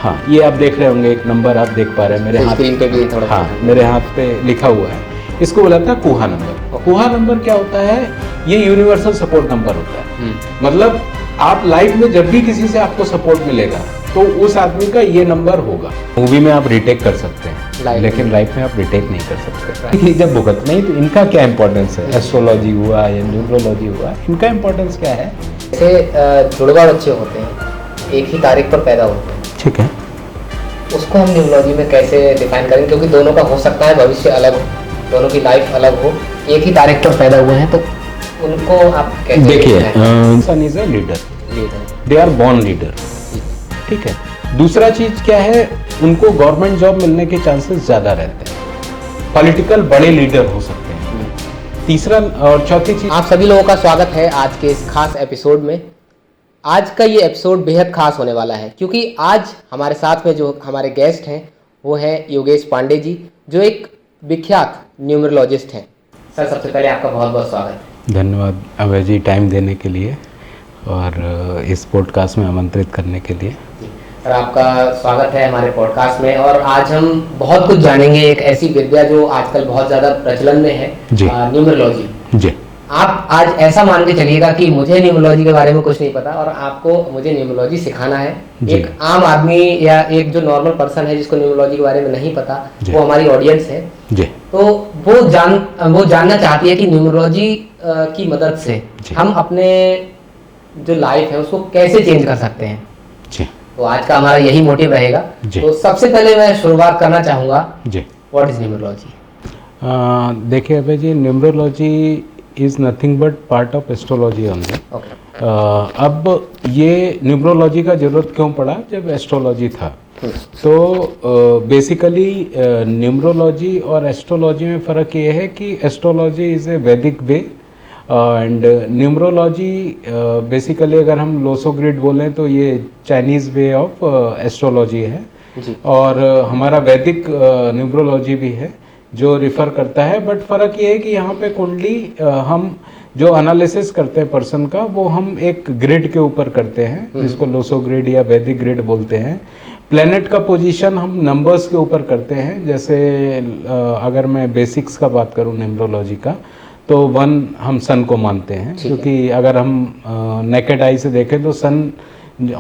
हाँ, ये आप देख रहे होंगे, एक नंबर आप देख पा रहे हैं मेरे हाथ स्क्रीन पे भी थोड़ा हाँ मेरे हाथ पे लिखा हुआ है। इसको बोला था कुहा नंबर। कुहा नंबर क्या होता है? ये यूनिवर्सल सपोर्ट नंबर होता है। मतलब आप लाइफ में जब भी किसी से आपको सपोर्ट मिलेगा तो उस आदमी का ये नंबर होगा। मूवी में आप रिटेक कर सकते हैं लेकिन लाइफ में आप रिटेक नहीं कर सकते। जब भुगत नहीं तो इनका क्या इंपॉर्टेंस है? एस्ट्रोलॉजी हुआ या न्यूमरोलॉजी हुआ, इनका इंपॉर्टेंस क्या है? जैसे जुड़वा बच्चे होते हैं, एक ही तारीख पर पैदा होते हैं, ठीक है, उसको हम न्यूमरोलॉजी में कैसे डिफाइन करेंगे? क्योंकि दोनों का हो सकता है भविष्य अलग हो, दोनों की लाइफ अलग हो, एक ही तारीख पर पैदा हुए हैं, तो उनको आप कैसे देखिए, sun is a leader, they are born leader, ठीक है। दूसरा चीज क्या है, उनको गवर्नमेंट जॉब मिलने के चांसेस ज्यादा रहते हैं, पॉलिटिकल बड़े लीडर हो सकते हैं। तीसरा और चौथी चीज, आप सभी लोगों का स्वागत है आज के इस खास एपिसोड में। आज का ये एपिसोड बेहद खास होने वाला है क्योंकि आज हमारे साथ में जो हमारे गेस्ट हैं वो है योगेश पांडे जी, जो एक विख्यात न्यूमरोलॉजिस्ट हैं। सर, सबसे पहले आपका बहुत बहुत स्वागत। धन्यवाद अभय जी टाइम देने के लिए और इस पॉडकास्ट में आमंत्रित करने के लिए। सर, आपका स्वागत है हमारे पॉडकास्ट में और आज हम बहुत कुछ जानेंगे, एक ऐसी विद्या जो आजकल बहुत ज़्यादा प्रचलन में है, न्यूमरोलॉजी। जी, आप आज ऐसा मान के चलिएगा कि मुझे न्यूमरोलॉजी के बारे में कुछ नहीं पता और आपको मुझे न्यूमरोलॉजी सिखाना है। एक आम आदमी या एक जो नॉर्मल पर्सन है जिसको न्यूमरोलॉजी के बारे में नहीं पता, वो हमारी ऑडियंस है जी। तो वो जानना चाहती है कि न्यूमरोलॉजी की मदद से हम अपने जो लाइफ है उसको कैसे चेंज कर सकते हैं जी। तो आज का हमारा यही मोटिव रहेगा। तो सबसे पहले मैं शुरुआत करना चाहूँगा जी, व्हाट इज न्यूमरोलॉजी? देखिए Abhay ji, numerology is nothing but part of astrology only. अब ये न्यूमरोलॉजी का जरूरत क्यों पड़ा? जब एस्ट्रोलॉजी था तो बेसिकली न्यूमरोलॉजी और एस्ट्रोलॉजी में फ़र्क ये है कि एस्ट्रोलॉजी इज़ ए वैदिक वे एंड न्यूमरोलॉजी बेसिकली अगर हम लोसो ग्रिड बोलें तो ये चाइनीज़ वे ऑफ एस्ट्रोलॉजी है और हमारा वैदिक न्यूमरोलॉजी भी है जो रिफ़र करता है। बट फ़र्क ये है कि यहाँ पे कुंडली हम जो एनालिसिस करते हैं पर्सन का वो हम एक ग्रिड के ऊपर करते हैं जिसको लोसो ग्रिड या वैदिक ग्रिड बोलते हैं। प्लेनेट का पोजीशन हम नंबर्स के ऊपर करते हैं। जैसे अगर मैं बेसिक्स का बात करूँ न्यूमरोलॉजी का तो 1 हम सन को मानते हैं क्योंकि अगर हम नेकेड आई से देखें तो सन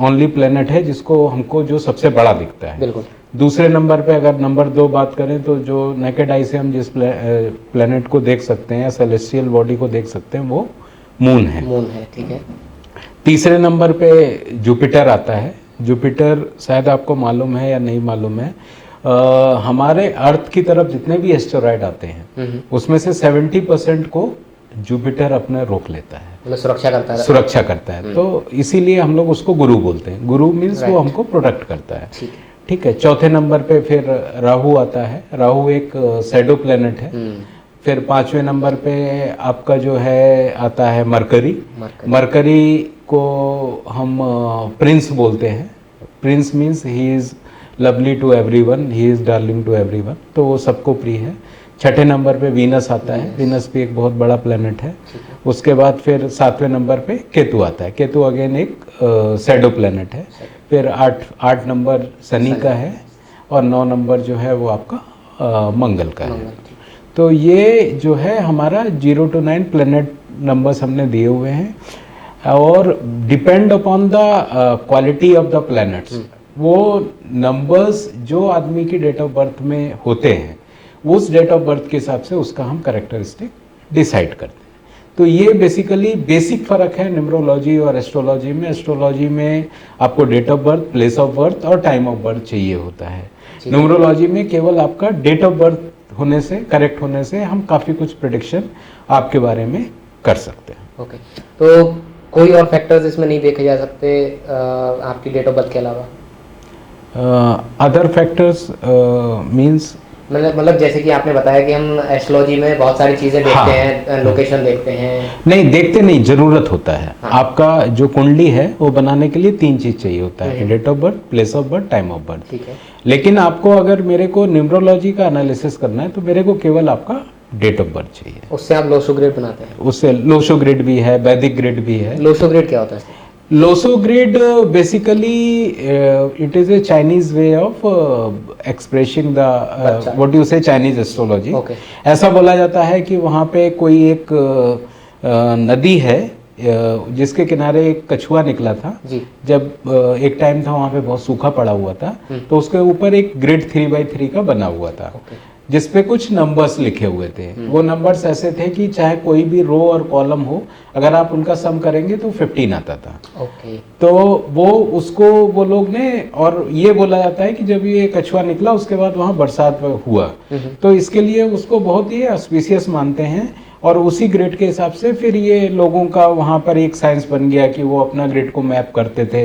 ओनली प्लेनेट है जिसको हमको जो सबसे बड़ा दिखता है। बिल्कुल। दूसरे नंबर पे अगर नंबर 2 बात करें तो जो नेकेड आई से हम जिस प्लेनेट को देख सकते हैं या सेलेस्टियल बॉडी को देख सकते हैं वो मून है। मून है, ठीक है। तीसरे नंबर पे जुपिटर आता है। जुपिटर शायद आपको मालूम है या नहीं मालूम है, हमारे अर्थ की तरफ जितने भी एस्टेरॉयड आते हैं उसमें से 70% को जुपिटर अपने रोक लेता है, मतलब सुरक्षा करता है। तो इसीलिए हम लोग उसको गुरु बोलते हैं। गुरु मीन्स वो हमको प्रोटेक्ट करता है, ठीक है। चौथे नंबर पे फिर राहु आता है। राहु एक शैडो प्लेनेट है। फिर 5वें नंबर पे आपका जो है आता है मरकरी। मरकरी को हम प्रिंस बोलते हैं। Prince means he is lovely to everyone, he is darling to everyone, तो वो सबको प्रिय है। छठे नंबर पे वीनस आता है। वीनस भी एक बहुत बड़ा प्लेनेट है। उसके बाद फिर 7वें नंबर पे केतु आता है। केतु अगेन एक शैडो प्लेनेट है। फिर 8 नंबर शनि का है और 9 नंबर जो है वो आपका मंगल का है। तो ये जो है हमारा 0 to 9 प्लेनेट नंबर्स हमने दिए हुए हैं और depend upon the quality of the planets, वो नंबर्स जो आदमी की डेट ऑफ बर्थ में होते हैं उस डेट ऑफ बर्थ के हिसाब से उसका हम कैरेक्टरिस्टिक डिसाइड करते हैं। तो ये बेसिकली बेसिक फ़र्क है न्यूमरोलॉजी और एस्ट्रोलॉजी में। एस्ट्रोलॉजी में आपको date of birth, place of birth और टाइम ऑफ बर्थ चाहिए होता है। न्यूमरोलॉजी में केवल आपका डेट ऑफ बर्थ होने से, करेक्ट होने से हम काफ़ी कुछ प्रेडिक्शन आपके बारे में कर सकते हैं। ओके, तो कोई और फैक्टर्स इसमें नहीं देखे जा सकते आपकी डेट ऑफ बर्थ के अलावा? अदर फैक्टर्स मीन्स मतलब जैसे कि आपने बताया कि हम एस्ट्रोलॉजी में बहुत सारी चीज़ें देखते हैं, लोकेशन देखते हैं। नहीं देखते नहीं, ज़रूरत होता है। आपका जो कुंडली है वो बनाने के लिए 3 चीज़ चाहिए होता है, date of birth, place of birth, time of birth. ठीक है। लेकिन आपको अगर मेरे को न्यूमरोलॉजी का एनालिसिस करना है तो मेरे को केवल आपका डेट ऑफ बर्थ चाहिए। उससे आप लोसो ग्रिड बनाते हैं? उससे लोसो ग्रिड भी है, वैदिक ग्रिड भी है। लोसो ग्रिड क्या होता है? Lo Shu grid basically it is a Chinese way of expressing the what you say Chinese astrology. ऐसा बोला जाता है कि वहाँ पे कोई एक नदी है जिसके किनारे एक कछुआ निकला था जी। जब एक टाइम था वहाँ पे बहुत सूखा पड़ा हुआ था, तो उसके ऊपर एक ग्रिड 3x3 का बना हुआ था जिसपे कुछ नंबर्स लिखे हुए थे। वो नंबर्स ऐसे थे कि चाहे कोई भी रो और कॉलम हो, अगर आप उनका सम करेंगे तो 15 आता था। तो वो उसको वो लोग ने, और ये बोला जाता है कि जब ये कछुआ निकला उसके बाद वहाँ बरसात हुआ, तो इसके लिए उसको बहुत ही ऑस्पिशियस मानते हैं। और उसी ग्रिड के हिसाब से फिर ये लोगों का वहाँ पर एक साइंस बन गया कि वो अपना ग्रिड को मैप करते थे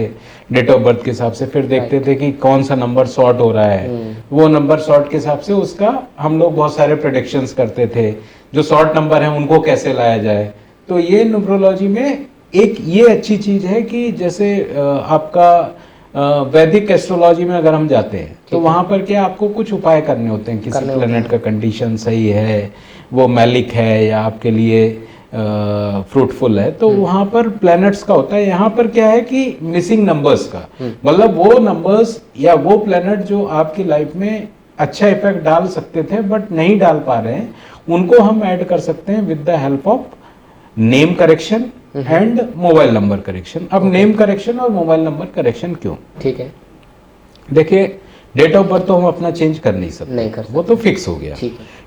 डेट ऑफ बर्थ के हिसाब से, फिर देखते थे कि कौन सा नंबर सॉर्ट हो रहा है, वो नंबर सॉर्ट के हिसाब से उसका हम लोग बहुत सारे प्रेडिक्शंस करते थे, जो सॉर्ट नंबर है उनको कैसे लाया जाए। तो ये न्यूमरोलॉजी में एक ये अच्छी चीज है कि जैसे आपका वैदिक एस्ट्रोलॉजी में अगर हम जाते हैं तो वहाँ पर क्या आपको कुछ उपाय करने होते हैं, किसी प्लेनेट का कंडीशन सही है, वो मैलिक है या आपके लिए फ्रूटफुल है, तो वहाँ पर प्लैनेट्स का होता है। यहाँ पर क्या है कि मिसिंग नंबर्स का, मतलब वो नंबर्स या वो प्लैनेट जो आपकी लाइफ में अच्छा इफेक्ट डाल सकते थे बट नहीं डाल पा रहे हैं, उनको हम ऐड कर सकते हैं with the help of name correction and mobile number correction. अब नेम करेक्शन और मोबाइल नंबर करेक्शन क्यों? ठीक है, देखिए डेट ऑफ बर्थ तो हम अपना चेंज कर नहीं सकते, वो तो फिक्स हो गया।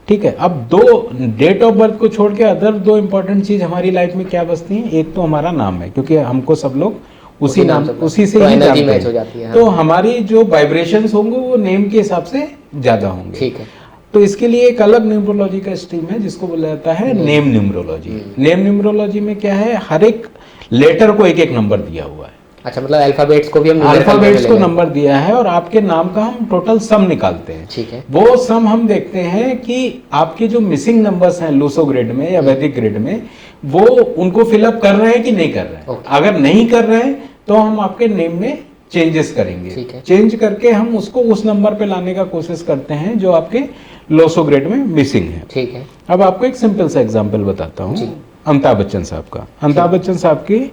ठीक है, अब दो डेट ऑफ बर्थ को छोड़ के अदर दो इंपॉर्टेंट चीज हमारी लाइफ में क्या बचती हैं? एक तो हमारा नाम है, क्योंकि हमको सब लोग उसी नाम उसी से ही जानते हैं, तो हमारी जो वाइब्रेशंस होंगे वो नेम के हिसाब से ज्यादा होंगे। ठीक है, तो इसके लिए एक अलग न्यूमरोलॉजी का स्ट्रीम है जिसको बोला जाता है नेम न्यूमरोलॉजी। नेम न्यूमरोलॉजी में क्या है, हर एक लेटर को एक एक नंबर दिया हुआ है। अच्छा, मतलब अल्फाबेट्स को भी हम अल्फाबेट्स को नंबर दिया है और आपके नाम का हम टोटल सम निकालते हैं। ठीक है, वो सम हम देखते हैं कि आपके जो मिसिंग नंबर्स हैं लूसो ग्रिड में या वैदिक ग्रिड में, वो उनको फिलअप कर रहे हैं कि नहीं कर रहे हैं। अगर नहीं कर रहे हैं तो हम आपके नेम में चेंजेस करेंगे, चेंज करके हम उसको उस नंबर पे लाने का कोशिश करते हैं जो आपके लोसो ग्रेड में मिसिंग है। ठीक है, अब आपको एक सिंपल सा एग्जांपल बताता हूँ अमिताभ बच्चन साहब का। अमिताभ बच्चन साहब की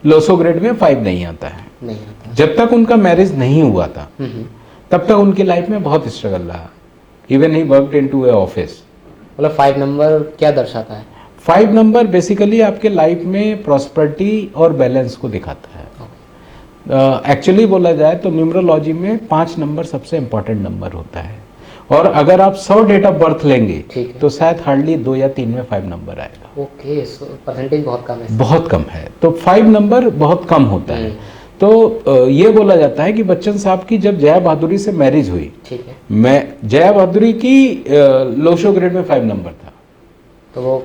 लोसो ग्रेड में 5 नहीं आता है। जब तक उनका मैरिज नहीं हुआ था तब तक उनकी लाइफ में बहुत स्ट्रगल रहा। Even he worked into A office. मतलब 5 नंबर क्या दर्शाता है? 5 नंबर बेसिकली आपके लाइफ में प्रॉस्पेरिटी और बैलेंस को दिखाता है। एक्चुअली बोला जाए तो न्यूमरोलॉजी में 5 नंबर सबसे इंपॉर्टेंट नंबर होता है, और अगर आप 100 डेट ऑफ बर्थ लेंगे तो शायद हार्डली 2 या 3 में 5 नंबर आएगा। ओके, परसेंटेज बहुत कम है। बहुत कम है, तो 5 नंबर बहुत कम होता है। तो ये बोला जाता है कि बच्चन साहब की जब जया बहादुरी से मैरिज हुई, ठीक है, मैं जया बहादुरी की लोसो ग्रेड में 5 नंबर था, तो वो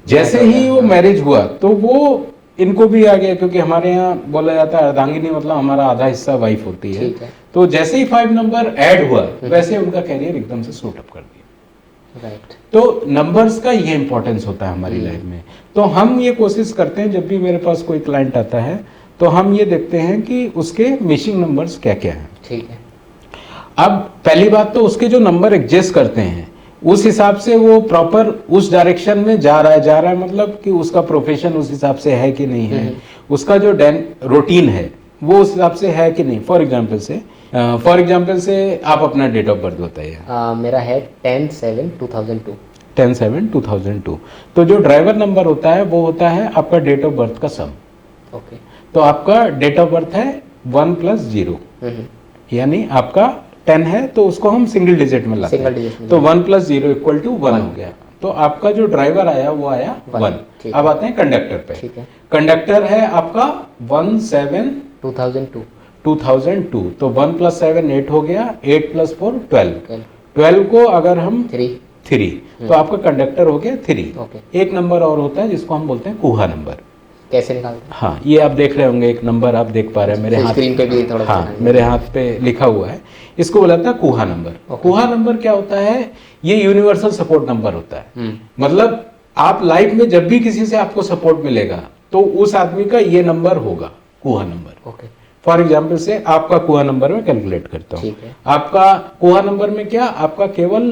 जैसे ही वो मैरिज हुआ तो वो इनको भी आ गया, क्योंकि हमारे यहाँ बोला जाता है अर्धांगिनी मतलब हमारा आधा हिस्सा वाइफ होती है। तो जैसे ही 5 नंबर ऐड हुआ वैसे उनका कैरियर एकदम से सूट अप कर दिया। राइट, तो नंबर्स का ये इंपॉर्टेंस होता है हमारी लाइफ में। तो हम ये कोशिश करते हैं, जब भी मेरे पास कोई क्लाइंट आता है तो हम ये देखते हैं कि उसके मिसिंग नंबर्स क्या क्या हैं। ठीक है, अब पहली बात तो उसके जो नंबर एग्जिस्ट करते हैं उस हिसाब से वो प्रॉपर उस डायरेक्शन में जा रहा है मतलब कि उसका प्रोफेशन उस हिसाब से है कि नहीं है, उसका जो रूटीन है वो उस हिसाब से है कि नहीं। फॉर एग्जाम्पल से आप अपना डेट ऑफ बर्थ बताइए। मेरा है 10/7/2002। 10/7/2002। तो जो ड्राइवर नंबर होता है वो होता है आपका डेट ऑफ बर्थ का सम। ओके, तो आपका डेट ऑफ बर्थ है 1 + 0, यानी आपका 10 है तो उसको हम सिंगल डिजिट में लाते हैं, तो 1 + 0 = 1 हो गया। तो आपका जो ड्राइवर आया वो आया 1। अब आते हैं कंडक्टर पे। कंडक्टर है आपका 1/7/2002। तो 1 + 7 8 हो गया, 8 + 4 12। 12 को अगर हम 3 तो आपका कंडक्टर हो गया 3। एक नंबर और होता है जिसको हम बोलते हैं कुहा नंबर। कैसे निकालते हैं? हाँ, ये आप देख रहे होंगे, एक नंबर आप देख पा रहे हैं मेरे हाथ स्क्रीन पे भी थोड़ा। हाँ, मेरे हाथ पे लिखा हुआ है, इसको बोला जाता है कुहा नंबर। कुहा नंबर क्या होता है? ये यूनिवर्सल सपोर्ट नंबर होता है। मतलब आप लाइफ में जब भी किसी से आपको सपोर्ट मिलेगा तो उस आदमी का ये नंबर होगा, कुहा नंबर। फॉर एग्जाम्पल से आपका कुहा नंबर में कैलकुलेट करता हूँ। आपका कुहा नंबर में क्या, आपका केवल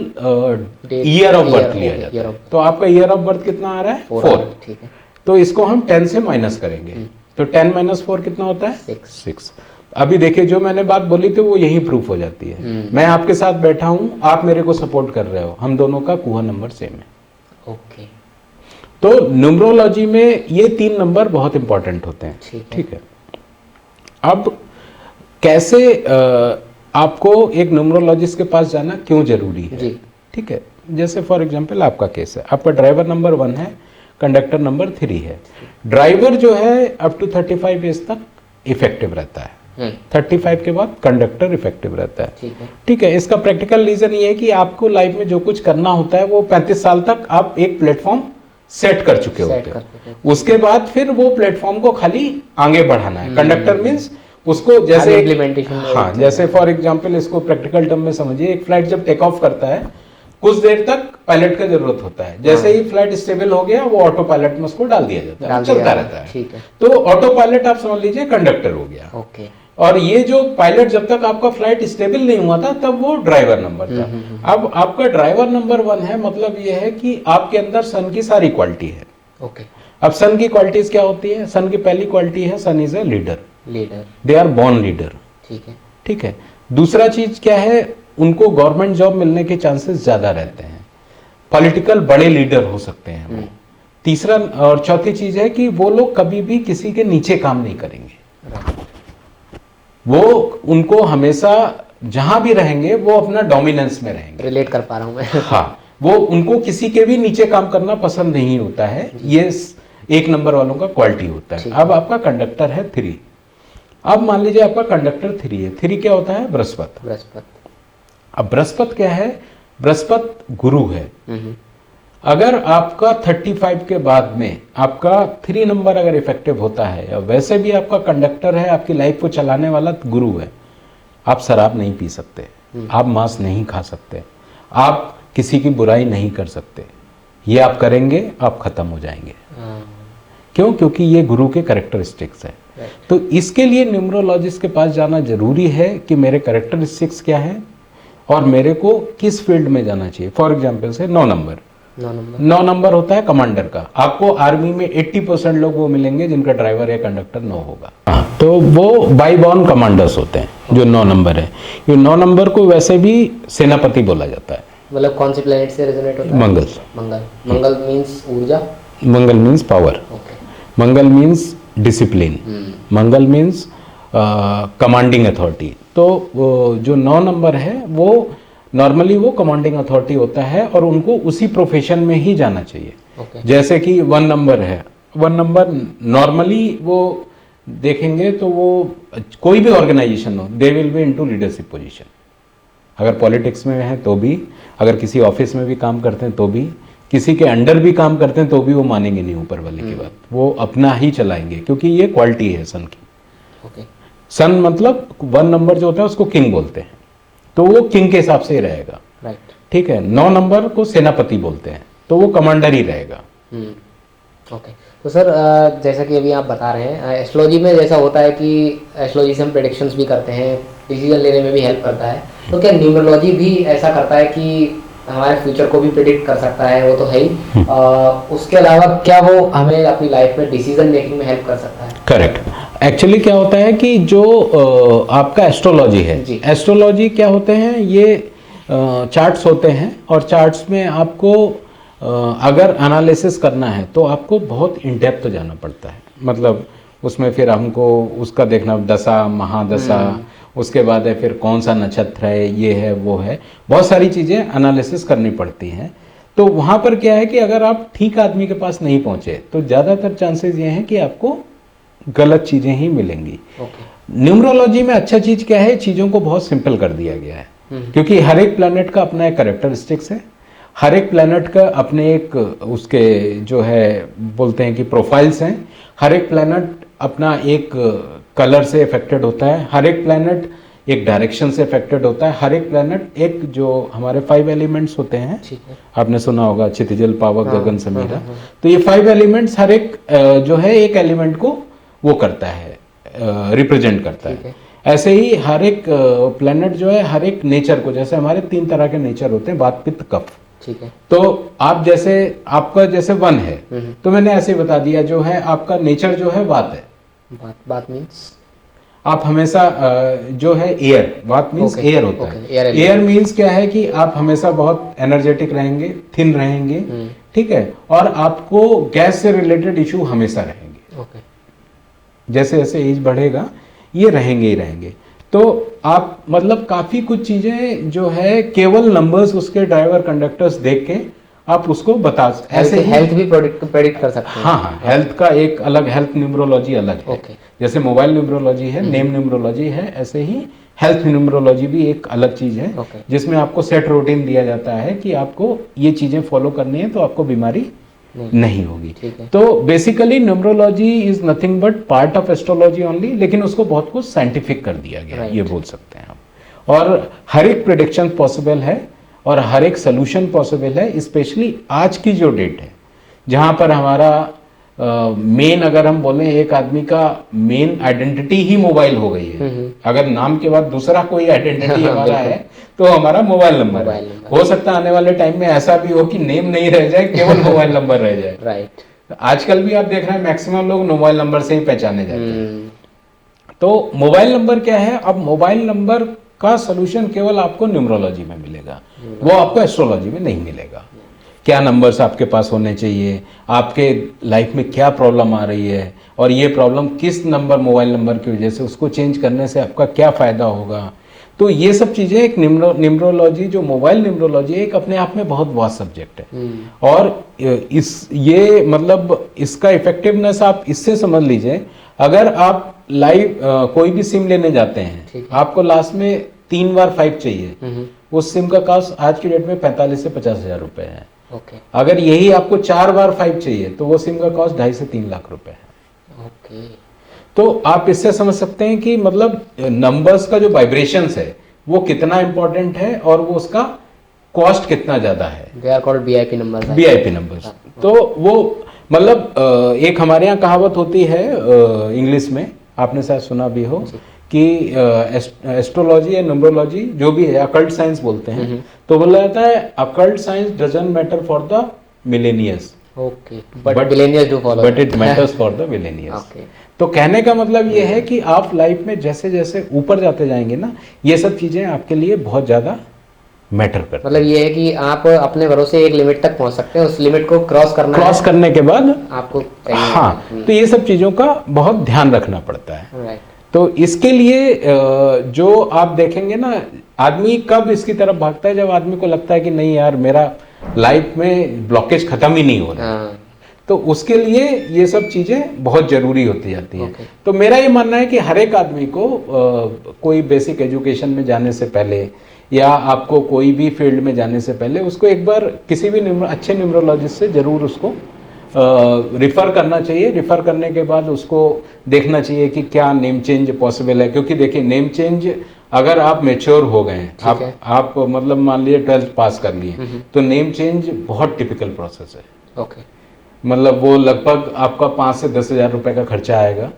ईयर ऑफ बर्थ लिया जाता है। तो आपका ईयर ऑफ बर्थ कितना आ रहा है? 4। ठीक है, तो इसको हम 10 से माइनस करेंगे तो 10 - 4 कितना होता है? 6। अभी देखिए जो मैंने बात बोली थी वो यही प्रूफ हो जाती है। मैं आपके साथ बैठा हूं, आप मेरे को सपोर्ट कर रहे हो, हम दोनों का कुहा नंबर सेम है। ओके। तो न्यूमरोलॉजी में ये 3 नंबर बहुत इंपॉर्टेंट होते हैं। ठीक है। अब कैसे आपको एक न्यूमरोलॉजिस्ट के पास जाना क्यों जरूरी है? ठीक है, जैसे फॉर एग्जांपल आपका केस है, आपका ड्राइवर नंबर 1 है, कंडक्टर नंबर 3 है। ड्राइवर जो है अप टू 35 एज तक इफेक्टिव रहता है, 35 के बाद कंडक्टर इफेक्टिव रहता है। ठीक है। इसका प्रैक्टिकल रीजन ये है कि आपको लाइफ में जो कुछ करना होता है वो 35 साल तक आप एक प्लेटफॉर्म सेट कर चुके होते हैं। उसके बाद फिर वो प्लेटफॉर्म को खाली आगे बढ़ाना है। कंडक्टर मीन्स उसको जैसे हाँ, जैसे फॉर एग्जांपल इसको प्रैक्टिकल टर्म में समझिए, एक फ्लाइट जब टेक ऑफ करता है कुछ देर तक पायलट का जरूरत होता है। जैसे ही फ्लाइट स्टेबल हो गया वो ऑटो पायलट में उसको डाल दिया जाता है, चलता रहता है। तो ऑटो पायलट आप समझ लीजिए कंडक्टर हो गया। ओके। और ये जो पायलट जब तक आपका फ्लाइट स्टेबल नहीं हुआ था तब वो ड्राइवर नंबर था। अब आपका ड्राइवर नंबर 1 है, मतलब ये है कि आपके अंदर सन की सारी क्वालिटी है। ओके। अब सन की क्वालिटीज क्या होती है? सन की पहली क्वालिटी है sun is a leader, they are born leader. ठीक है। दूसरा चीज क्या है? उनको गवर्नमेंट जॉब मिलने के चांसेस ज्यादा रहते हैं, पॉलिटिकल बड़े लीडर हो सकते हैं वो। तीसरा और चौथी चीज है कि वो लोग कभी भी किसी के नीचे काम नहीं करेंगे। वो उनको हमेशा जहां भी रहेंगे वो अपना डोमिनेंस में रहेंगे। रिलेट कर पा रहा हूं मैं। हाँ, वो उनको किसी के भी नीचे काम करना पसंद नहीं होता है। ये 1 नंबर वालों का क्वालिटी होता है। अब आपका कंडक्टर है 3। अब मान लीजिए आपका कंडक्टर 3 है। 3 क्या होता है? बृहस्पति। अब बृहस्पति क्या है? बृहस्पति गुरु है। अगर आपका 35 के बाद में आपका 3 नंबर अगर इफेक्टिव होता है, या वैसे भी आपका कंडक्टर है, आपकी लाइफ को चलाने वाला गुरु है, आप शराब नहीं पी सकते, आप मांस नहीं खा सकते, आप किसी की बुराई नहीं कर सकते। ये आप करेंगे आप खत्म हो जाएंगे। क्यों? क्योंकि ये गुरु के कैरेक्टरिस्टिक्स है। तो इसके लिए न्यूमरोलॉजिस्ट के पास जाना जरूरी है कि मेरे कैरेक्टरिस्टिक्स क्या है और मेरे को किस फील्ड में जाना चाहिए। फॉर एग्जाम्पल से 9 नंबर होता है कमांडर का। आपको आर्मी में 80% लोग वो मिलेंगे जिनका ड्राइवर या कंडक्टर 9 होगा। तो वो बाई बॉर्न कमांडर्स होते हैं जो 9 नंबर है। ये 9 नंबर को वैसे भी सेनापति बोला जाता है। मतलब कौन सी प्लेनेट से रेजोनेट होता है? मंगल मींस ऊर्जा, मंगल मींस पावर, मंगल मींस डिसिप्लिन, मंगल मींस कमांडिंग अथॉरिटी। तो जो 9 नंबर है वो नॉर्मली वो कमांडिंग अथॉरिटी होता है और उनको उसी प्रोफेशन में ही जाना चाहिए। जैसे कि 1 नंबर है, 1 नंबर नॉर्मली वो देखेंगे तो वो कोई भी ऑर्गेनाइजेशन हो, they will be into leadership position. अगर पॉलिटिक्स में है तो भी, अगर किसी ऑफिस में भी काम करते हैं तो भी, किसी के अंडर भी काम करते हैं तो भी वो मानेंगे नहीं ऊपर वाले की बात, वो अपना ही चलाएंगे, क्योंकि ये क्वालिटी है सन की। सन मतलब 1 नंबर जो होता है उसको किंग बोलते हैं, तो वो किंग के हिसाब से ही रहेगा। ठीक है। 9 नंबर को सेनापति बोलते हैं, तो वो कमांडर ही रहेगा। ओके। तो सर जैसा कि अभी आप बता रहे हैं, एस्ट्रोलॉजी में जैसा होता है कि एस्ट्रोलॉजी से हम प्रेडिक्शंस भी करते हैं, डिसीजन लेने में भी हेल्प करता है, तो क्या न्यूमरोलॉजी भी ऐसा करता है कि हमारे फ्यूचर को भी प्रेडिक्ट कर सकता है? वो तो है ही। उसके अलावा क्या वो हमें अपनी लाइफ में डिसीजन मेकिंग में हेल्प कर सकता है? करेक्ट। एक्चुअली क्या होता है कि जो आपका एस्ट्रोलॉजी है, एस्ट्रोलॉजी क्या होते हैं, ये चार्ट्स होते हैं, और चार्ट्स में आपको अगर एनालिसिस करना है तो आपको बहुत इन डेप्थ जाना पड़ता है। मतलब उसमें फिर हमको उसका देखना, दशा, महादशा, उसके बाद है फिर कौन सा नक्षत्र है, ये है वो है, बहुत सारी चीज़ें एनालिसिस करनी पड़ती हैं। तो वहाँ पर क्या है कि अगर आप ठीक आदमी के पास नहीं पहुँचे तो ज़्यादातर चांसेस ये हैं कि आपको गलत चीज़ें ही मिलेंगी। न्यूमरोलॉजी में अच्छा चीज़ क्या है, चीज़ों को बहुत सिंपल कर दिया गया है, क्योंकि हर एक प्लैनेट का अपना एक कैरेक्टरिस्टिक्स है, हर एक प्लैनेट का अपने एक उसके जो है बोलते हैं कि प्रोफाइल्स हैं, हर एक प्लैनेट अपना एक कलर से इफेक्टेड होता है, हर एक प्लैनेट एक डायरेक्शन से इफेक्टेड होता है, हर एक प्लैनेट एक जो हमारे 5 एलिमेंट्स होते हैं, आपने सुना होगा क्षितिजल पावक गगन समीरा, तो ये 5 एलिमेंट्स हर एक जो है एक एलिमेंट को वो करता है, रिप्रेजेंट करता है। ऐसे ही हर एक प्लैनेट जो है हर एक नेचर को, जैसे हमारे 3 तरह के नेचर होते हैं, वात पित्त कफ। ठीक है। तो आप जैसे आपका जैसे 1 है तो मैंने ऐसे बता दिया, जो है आपका नेचर जो है वात है, बात मीन्स आप हमेशा जो है एयर, बात मीन्स Okay, एयर होता okay, है। air एयर मीन्स क्या है कि आप हमेशा बहुत एनर्जेटिक रहेंगे, थिन रहेंगे, ठीक है, और आपको गैस से रिलेटेड इशू हमेशा रहेंगे। ओके जैसे जैसे एज बढ़ेगा ये रहेंगे ही रहेंगे। तो आप मतलब काफी कुछ चीजें जो है केवल नंबर्स उसके ड्राइवर कंडक्टर्स देख के आप उसको बता ऐसे ही हेल्थ भी प्रेडिक्ट कर सकते हैं। हाँ हाँ, हेल्थ का एक अलग, हेल्थ न्यूमरोलॉजी अलग है। Okay. जैसे मोबाइल न्यूमरोलॉजी है, नेम न्यूमरोलॉजी है, ऐसे ही हेल्थ न्यूमरोलॉजी भी एक अलग चीज है। Okay. जिसमें आपको सेट रूटीन दिया जाता है कि आपको ये चीजें फॉलो करनी है तो आपको बीमारी नहीं होगी। ठीक है। तो basically numerology is nothing but part of astrology only, लेकिन उसको बहुत कुछ साइंटिफिक कर दिया गया है, Right. ये बोल सकते हैं आप। और हर एक प्रिडिक्शन पॉसिबल है और हर एक सोल्यूशन पॉसिबल है, स्पेशली आज की जो डेट है जहां पर हमारा मेन अगर हम बोलें एक आदमी का मेन आइडेंटिटी ही मोबाइल हो गई है। अगर नाम के बाद दूसरा कोई आइडेंटिटी हमारा है तो हमारा मोबाइल नंबर है। हो सकता है आने वाले टाइम में ऐसा भी हो कि नेम नहीं रह जाए, केवल मोबाइल नंबर रह जाए। राइट। आजकल भी आप देख रहे हैं मैक्सिमम लोग मोबाइल नंबर से ही पहचाने जाते हैं। तो मोबाइल नंबर क्या है? अब मोबाइल नंबर का सोल्यूशन केवल आपको न्यूमरोलॉजी में मिलेगा, वो आपको एस्ट्रोलॉजी में नहीं मिलेगा। क्या नंबर्स आपके पास होने चाहिए, आपके लाइफ में क्या प्रॉब्लम आ रही है और ये प्रॉब्लम किस नंबर, मोबाइल नंबर की वजह से, उसको चेंज करने से आपका क्या फ़ायदा होगा। तो ये सब चीज़ें एक न्यूमरोलॉजी, जो मोबाइल न्यूमरोलॉजी है, एक अपने आप में बहुत वास्ट सब्जेक्ट है। और ये मतलब इसका इफेक्टिवनेस आप इससे समझ लीजिए, अगर आप लाइव कोई भी सिम लेने जाते हैं, आपको लास्ट में 3 बार 5 चाहिए, उस सिम का कॉस्ट आज की डेट में 45 से 50 हज़ार रुपए है। Okay. अगर यही आपको 4 बार 5 चाहिए तो वो सिम का कॉस्ट 2.5 से 3 लाख रुपए है। Okay. तो आप इससे समझ सकते हैं कि मतलब नंबर्स का जो वाइब्रेशंस है वो कितना इंपॉर्टेंट है और वो उसका कॉस्ट कितना ज्यादा है। They are called VIP numbers. VIP numbers. तो वो मतलब एक हमारे यहाँ कहावत होती है इंग्लिश में, आपने शायद सुना भी हो, कि एस्ट्रोलॉजी या न्यूमरोलॉजी जो भी है, अकल्ट साइंस बोलते हैं, तो बोला जाता है occult science doesn't matter for the millionaires, Okay. But millennials do follow. But it matters for the millionaires. Okay. तो कहने का मतलब ये है कि आप लाइफ में जैसे जैसे ऊपर जाते जाएंगे ना, ये सब चीजें आपके लिए बहुत ज्यादा मैटर करती हैं। मतलब ये है कि आप अपने भरोसे एक लिमिट तक पहुंच सकते हैं, उस लिमिट को क्रॉस करने के बाद आपको हाँ, तो ये सब चीजों का बहुत ध्यान रखना पड़ता है। राइट। तो इसके लिए जो आप देखेंगे ना, आदमी कब इसकी तरफ भागता है, जब आदमी को लगता है कि नहीं यार मेरा लाइफ में ब्लॉकेज खत्म ही नहीं हो रहा। तो उसके लिए ये सब चीजें बहुत जरूरी होती जाती हैं। तो मेरा ये मानना है कि हर एक आदमी को कोई बेसिक एजुकेशन में जाने से पहले या आपको कोई भी फील्ड में जाने से पहले उसको एक बार किसी भी अच्छे न्यूमरोलॉजिस्ट से जरूर उसको रिफ़र करना चाहिए। रिफ़र करने के बाद उसको देखना चाहिए कि क्या नेम चेंज पॉसिबल है, क्योंकि देखिए नेम चेंज अगर आप मेच्योर हो गए हैं, आप मतलब मान लीजिए 12th पास कर लिए, तो नेम चेंज बहुत टिपिकल प्रोसेस है। ओके। मतलब वो लगभग आपका 5 से 10 हज़ार रुपये का खर्चा आएगा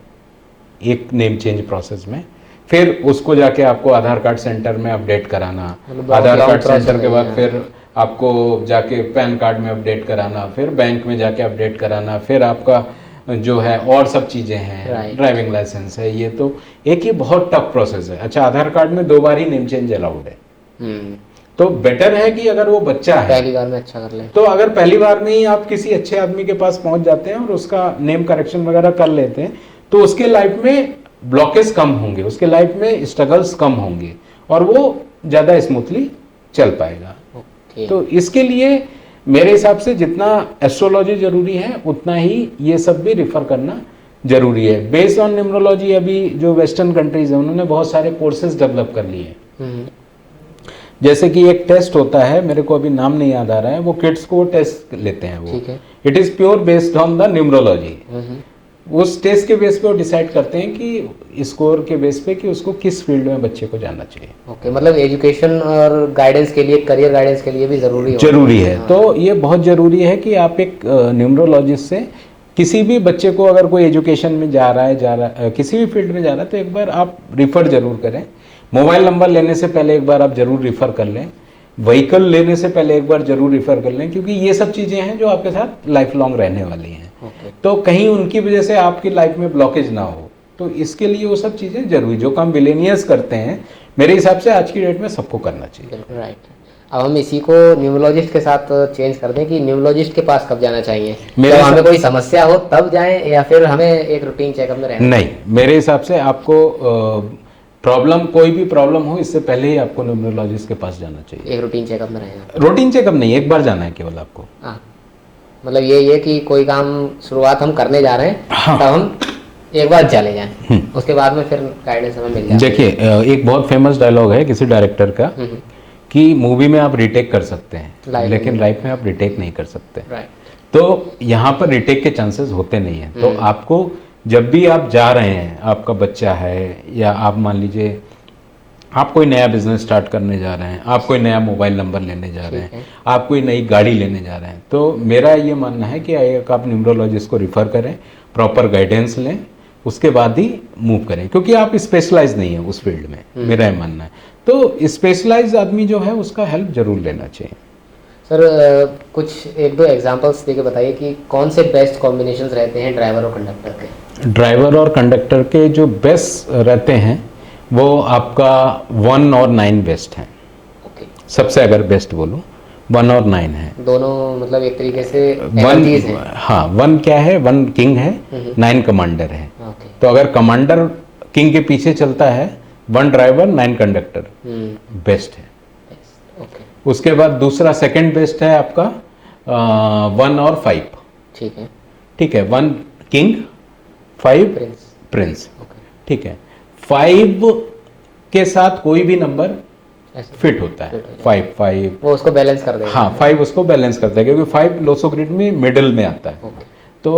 एक नेम चेंज प्रोसेस में। फिर उसको जाके आपको आधार कार्ड सेंटर में अपडेट कराना, आधार कार्ड सेंटर के बाद फिर आपको जाके पैन कार्ड में अपडेट कराना, फिर बैंक में जाके अपडेट कराना, फिर आपका जो है और सब चीज़ें हैं, ड्राइविंग लाइसेंस है, ये तो एक ही बहुत टफ प्रोसेस है। अच्छा, आधार कार्ड में 2 बार ही नेम चेंज अलाउड है। तो बेटर है कि अगर वो बच्चा है पहली बार में अच्छा कर ले, तो अगर पहली बार में ही आप किसी अच्छे आदमी के पास पहुंच जाते हैं और उसका नेम करेक्शन वगैरह कर लेते हैं, तो उसके लाइफ में ब्लॉकेज कम होंगे, उसके लाइफ में स्ट्रगल्स कम होंगे और वो ज़्यादा स्मूथली चल पाएगा। तो इसके लिए मेरे हिसाब से जितना एस्ट्रोलॉजी जरूरी है उतना ही ये सब भी रिफर करना जरूरी है। बेस्ड ऑन न्यूमरोलॉजी अभी जो वेस्टर्न कंट्रीज है उन्होंने बहुत सारे कोर्सेज डेवलप कर लिए हैं। जैसे कि एक टेस्ट होता है, मेरे को अभी नाम नहीं याद आ रहा है, वो किड्स को टेस्ट लेते हैं वो, it is pure based on the numerology. उस टेस्ट के बेस पे वो डिसाइड करते हैं कि स्कोर के बेस पे कि उसको किस फील्ड में बच्चे को जाना चाहिए। ओके, मतलब एजुकेशन और गाइडेंस के लिए, करियर गाइडेंस के लिए भी जरूरी है। तो ये बहुत जरूरी है कि आप एक न्यूमरोलॉजिस्ट से किसी भी बच्चे को, अगर कोई एजुकेशन में जा रहा है किसी भी फील्ड में जा रहा है, तो एक बार आप रिफर जरूर करें। मोबाइल नंबर लेने से पहले एक बार आप जरूर रिफर कर लें, व्हीकल लेने से पहले एक बार जरूर रिफर कर लें, क्योंकि ये सब चीज़ें हैं जो आपके साथ लाइफ लॉन्ग रहने वाली हैं। तो कहीं उनकी वजह से आपकी लाइफ में ब्लॉकेज ना हो, तो इसके लिए वो सब चीज़ें जरूरी, जो काम बिलेनियर्स करते हैं मेरे हिसाब से आज की डेट में सबको करना चाहिए। बिल्कुल राइट। अब हम इसी को न्यूमरोलॉजिस्ट के साथ चेंज कर दें कि न्यूमरोलॉजिस्ट के पास कब जाना चाहिए, जब हमें कोई समस्या हो तब जाएं या फिर हमें एक रूटीन चेकअप में रहना? नहीं, मेरे हिसाब से आपको प्रॉब्लम, कोई भी प्रॉब्लम हो इससे पहले ही आपको न्यूमरोलॉजिस्ट के पास जाना चाहिए। एक रूटीन चेकअप में रहना? रूटीन चेकअप नहीं, एक बार जाना है केवल आपको। हाँ, मतलब ये कि कोई काम शुरुआत हम करने जा रहे हैं, हाँ। तब हम एक बार चले जाएं, उसके बाद में फिर गाइडेंस हमें मिल जाए। देखिए, एक बहुत फेमस डायलॉग है किसी डायरेक्टर का कि मूवी में आप रिटेक कर सकते हैं लेकिन लाइफ में आप रिटेक नहीं कर सकते। तो यहाँ पर रिटेक के चांसेस होते नहीं हैं। तो आपको जब भी आप जा रहे हैं, आपका बच्चा है या आप मान लीजिए आप कोई नया बिजनेस स्टार्ट करने जा रहे हैं, आप कोई नया मोबाइल नंबर लेने जा रहे हैं, आप कोई नई गाड़ी लेने जा रहे हैं, तो मेरा ये मानना है कि आप न्यूमरोलॉजिस्ट को रिफ़र करें, प्रॉपर गाइडेंस लें, उसके बाद ही मूव करें, क्योंकि आप स्पेशलाइज नहीं है उस फील्ड में, मेरा ये मानना है। तो स्पेशलाइज आदमी जो है उसका हेल्प जरूर लेना चाहिए। सर कुछ एक दो एग्जांपल्स देके बताइए कि कौन से बेस्ट कॉम्बिनेशंस रहते हैं ड्राइवर और कंडक्टर के? ड्राइवर और कंडक्टर के जो बेस्ट रहते हैं वो आपका 1 और 9 बेस्ट हैं। ओके। सबसे अगर बेस्ट बोलूँ 1 और 9 है दोनों, मतलब एक तरीके से 1 है। हाँ, 1 क्या है, 1 किंग है, 9 कमांडर है। तो अगर कमांडर किंग के पीछे चलता है, 1 ड्राइवर 9 कंडक्टर बेस्ट है। ओके। उसके बाद दूसरा सेकंड बेस्ट है आपका 1 और 5। ठीक है, ठीक है, 1 किंग 5 प्रिंस। ठीक है, 5 के साथ कोई भी नंबर फिट होता है। 5 वो उसको बैलेंस कर देगा। हाँ, 5 उसको बैलेंस करता है क्योंकि 5 लोसो ग्रिड में मिडिल में आता है। तो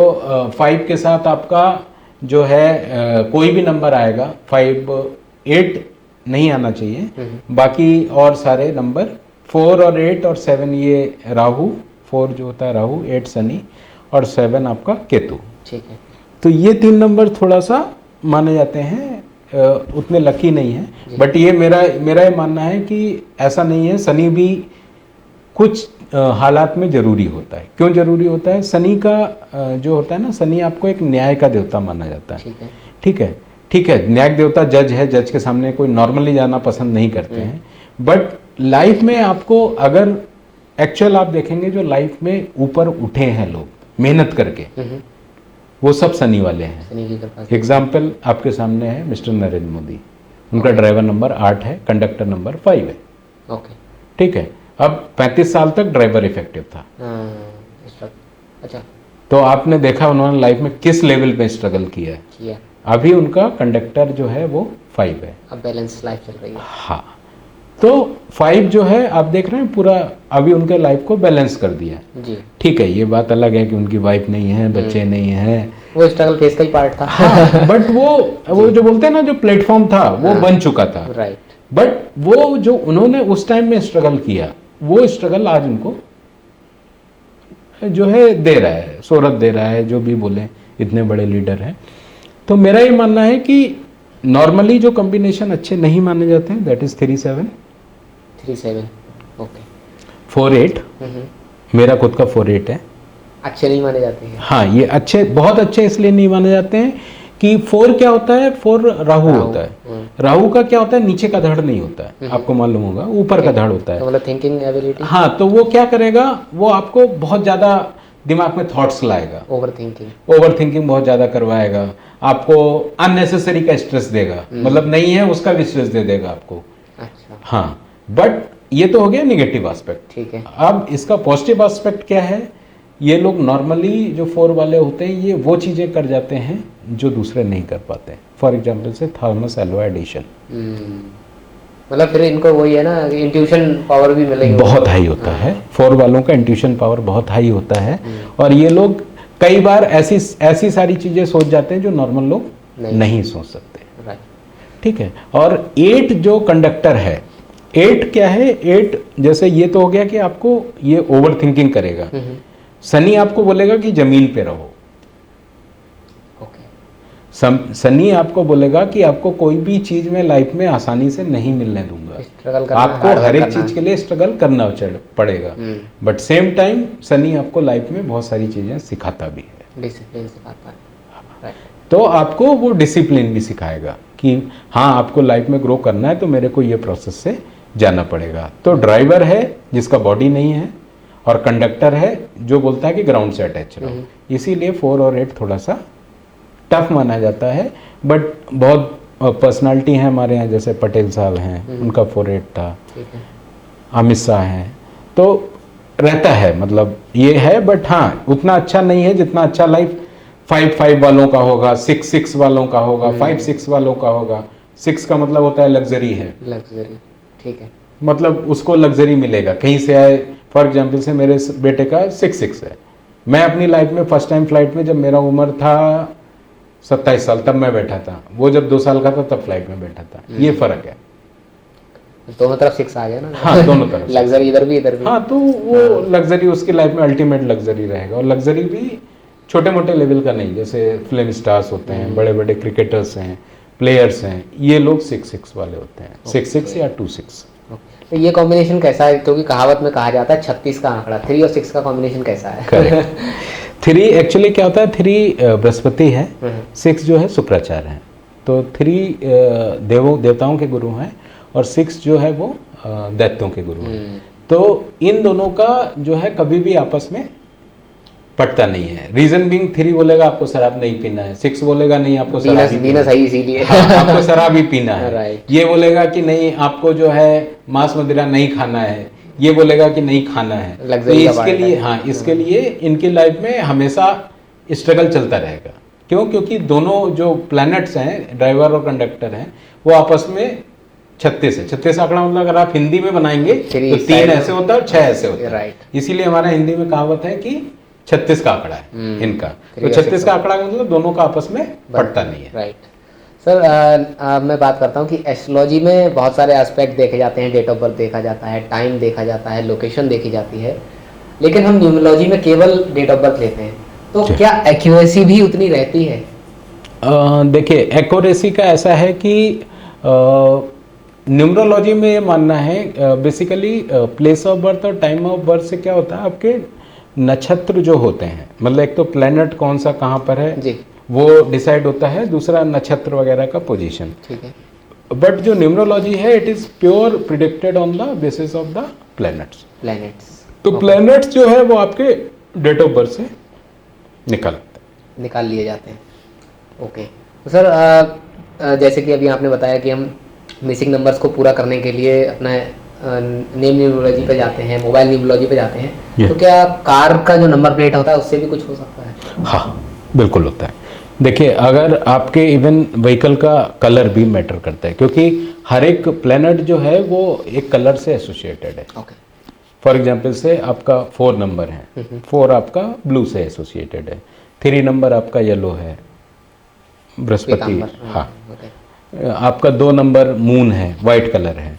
5 के साथ आपका जो है कोई भी नंबर आएगा, 5 8 नहीं आना चाहिए, बाकी और सारे नंबर 4 और 8 और 7 ये राहु, 4 जो होता है राहु, 8 शनि और 7 आपका केतु। ठीक है। तो ये 3 नंबर थोड़ा सा माने जाते हैं, उतने लकी नहीं है। बट ये मेरा ये मानना है कि ऐसा नहीं है, शनि भी कुछ हालात में जरूरी होता है। क्यों जरूरी होता है? शनि का जो होता है ना, शनि आपको एक न्याय का देवता माना जाता है। ठीक है, ठीक है, न्यायिक देवता जज है, जज के सामने कोई नॉर्मली जाना पसंद नहीं करते हैं। बट लाइफ में आपको अगर एक्चुअल आप देखेंगे, जो लाइफ में ऊपर उठे हैं लोग मेहनत करके, वो सब शनि वाले हैं। एग्जाम्पल आपके सामने है मिस्टर नरेंद्र मोदी, उनका ड्राइवर नंबर 8 है, कंडक्टर नंबर 5 है। ओके। ठीक है, अब 35 साल तक ड्राइवर इफेक्टिव था। अच्छा। तो आपने देखा उन्होंने लाइफ में किस लेवल पे स्ट्रगल किया है। अभी उनका कंडक्टर जो है वो 5 है। अब बैलेंस लाइफ चल रही है। हाँ, तो 5 जो है आप देख रहे हैं पूरा अभी उनके लाइफ को बैलेंस कर दिया जी। ठीक है, ये बात अलग है कि उनकी वाइफ नहीं है, बच्चे नहीं है, वो स्ट्रगल फेस का ही पार्ट था। हाँ, बट वो जो बोलते हैं ना, जो प्लेटफॉर्म था वो बन चुका था। राइट। बट वो जो उन्होंने उस टाइम में स्ट्रगल किया, वो स्ट्रगल आज उनको जो है दे रहा है, शोहरत दे रहा है, जो भी बोले, इतने बड़े लीडर हैं। तो मेरा ये मानना है कि नॉर्मली जो कॉम्बिनेशन अच्छे नहीं माने जाते हैं, दैट इज 3-7 ओके 4-8। मेरा खुद का 4-8 है। अच्छे नहीं माने जाते हैं। हाँ, ये अच्छे, बहुत अच्छे इसलिए नहीं माने जाते हैं कि 4 क्या होता है, 4 राहु होता है। राहु का क्या होता है, नीचे का धड़ नहीं होता है, आपको मालूम होगा, ऊपर का धड़ होता है। तो मतलब थिंकिंग एबिलिटी। हाँ, तो वो क्या करेगा, वो आपको बहुत ज्यादा दिमाग में थॉट्स लाएगा, ओवर थिंकिंग बहुत ज्यादा करवाएगा, आपको अननेसेसरी का स्ट्रेस देगा, मतलब नहीं है उसका भी स्ट्रेस दे देगा आपको। अच्छा। हाँ, बट ये तो हो गया निगेटिव एस्पेक्ट। ठीक है। अब इसका पॉजिटिव एस्पेक्ट क्या है, ये लोग नॉर्मली जो 4 वाले होते हैं, ये वो चीजें कर जाते हैं जो दूसरे नहीं कर पाते। फॉर एग्जाम्पल से थॉमस एल्वा एडिशन, मतलब फिर इनको वही है ना, इंट्यूशन पावर भी मिलेगी, बहुत हाई होता है। 4 वालों का इंट्यूशन पावर बहुत हाई होता है, और ये लोग कई बार ऐसी सारी चीजें सोच जाते हैं जो नॉर्मल लोग नहीं सोच सकते। ठीक है। और 8 जो कंडक्टर है, 8 क्या है, 8 जैसे ये तो हो गया कि आपको ये ओवर थिंकिंग करेगा। शनि आपको बोलेगा कि जमीन पे रहो। शनि आपको बोलेगा कि आपको कोई भी चीज में लाइफ में आसानी से नहीं मिलने दूंगा, आपको हर एक चीज के लिए स्ट्रगल करना पड़ेगा। बट सेम टाइम शनि आपको लाइफ में बहुत सारी चीजें सिखाता भी है, डिसिप्लिन सिखाता है। तो आपको वो डिसिप्लिन भी सिखाएगा कि हाँ आपको लाइफ में ग्रो करना है तो मेरे को ये प्रोसेस से जाना पड़ेगा। तो ड्राइवर है जिसका बॉडी नहीं है, और कंडक्टर है जो बोलता है कि ग्राउंड से अटैच रहो, इसीलिए 4 और 8 थोड़ा सा टफ माना जाता है। बट बहुत पर्सनालिटी हैं हमारे यहाँ, जैसे पटेल साहब हैं, उनका 4-8 था, अमित शाह हैं, तो रहता है, मतलब ये है। बट हाँ उतना अच्छा नहीं है जितना अच्छा लाइफ 5-5 वालों का होगा, 6-6 वालों का होगा, 5-6 वालों का होगा। 6 का मतलब होता है लग्जरी है, लग्जरी, ठीक है, मतलब उसको लग्जरी मिलेगा कहीं से आए। फॉर एग्जाम्पल से मेरे बेटे का 6-6 है। मैं अपनी लाइफ में फर्स्ट टाइम फ्लाइट में, जब मेरा उम्र था 27 साल, तब मैं बैठा था। वो जब 2 साल का था तब फ्लाइट में बैठा था। ये फर्क है, दोनों तरफ 6 आ गया ना। हाँ दोनों तरफ लग्जरी इधर भी इधर भी। हाँ, तो वो लग्जरी उसकी लाइफ में अल्टीमेट लग्जरी रहेगा। और लग्जरी भी छोटे मोटे लेवल का नहीं, जैसे फिल्म स्टार्स होते हैं, बड़े बड़े क्रिकेटर्स हैं, प्लेयर्स हैं, ये लोग 6-6 वाले होते हैं, 6-6 या 2-6। तो ये कॉम्बिनेशन कैसा है, क्योंकि कहावत में कहा जाता है 36 का आंकड़ा, 3 और 6 का कॉम्बिनेशन कैसा है? 3 एक्चुअली क्या होता है, 3 बृहस्पति है, 6 जो है शुक्राचार्य है। तो 3 देवताओं के गुरु हैं, और 6 जो है वो दैत्यों के गुरु हैं। तो इन दोनों का जो है कभी भी आपस में पटता नहीं है। रीजन बीइंग 3 बोलेगा आपको शराब नहीं पीना है, 6 बोलेगा नहीं आपको शराब ही पीना है, इसीलिए आपको शराब ही पीना है। ये बोलेगा कि नहीं आपको जो है मांस मदिरा नहीं खाना है, ये बोलेगा कि नहीं खाना है। तो इसके लिए इसके लिए इनकी लाइफ में हमेशा स्ट्रगल चलता रहेगा। क्यों? क्योंकि दोनों जो प्लैनेट्स हैं, ड्राइवर और कंडक्टर हैं, वो आपस में 36 है। 36 आंकड़ा मतलब अगर आप हिंदी में बनाएंगे तो 3 ऐसे होता है और 6 ऐसे होता है। इसीलिए हमारा हिंदी में कहावत है कि 36 का आंकड़ा है इनका। तो 36 का आंकड़ा मतलब दोनों का आपस में पड़ता नहीं है। राइट सर, मैं बात करता हूँ कि एस्ट्रोलॉजी में बहुत सारे एस्पेक्ट देखे जाते हैं, डेट ऑफ बर्थ देखा जाता है, टाइम देखा जाता है, लोकेशन देखी जाती है, लेकिन हम न्यूमरोलॉजी में केवल डेट ऑफ बर्थ लेते हैं। तो क्या एक्यूरेसी भी उतनी रहती है? देखिए एक्यूरेसी का ऐसा है कि न्यूमरोलॉजी में ये मानना है, बेसिकली प्लेस ऑफ बर्थ और टाइम ऑफ बर्थ से क्या होता है, आपके नक्षत्र जो होते हैं, मतलब एक तो प्लैनेट कौन सा कहाँ पर है जी, वो डिसाइड होता है, दूसरा नक्षत्र वगैरह का पोजीशन। ठीक है। बट जो न्यूमरोलॉजी है it is pure predicted on the basis of the planets. तो प्लैनेट्स जो है वो आपके डेट ऑफ बर्थ से निकाल लिए जाते हैं। ओके तो सर, जैसे कि अभी आपने बताया कि हम मिसिंग नंबर्स को पूरा करने के लिए अपना नेम न्यूमरोलॉजी पे जाते हैं, मोबाइल न्यूमरोलॉजी पे जाते हैं, तो क्या कार का जो नंबर प्लेट होता है उससे भी कुछ हो सकता है? हाँ बिल्कुल होता है। देखिए अगर आपके इवन व्हीकल का कलर भी मैटर करता है, क्योंकि हर एक प्लैनेट जो है वो एक कलर से एसोसिएटेड है। फॉर एग्जाम्पल से आपका 4 नंबर है, 4 आपका ब्लू से एसोसिएटेड है, 3 नंबर आपका येलो है, बृहस्पति, हाँ। आपका 2 नंबर मून है, वाइट कलर है,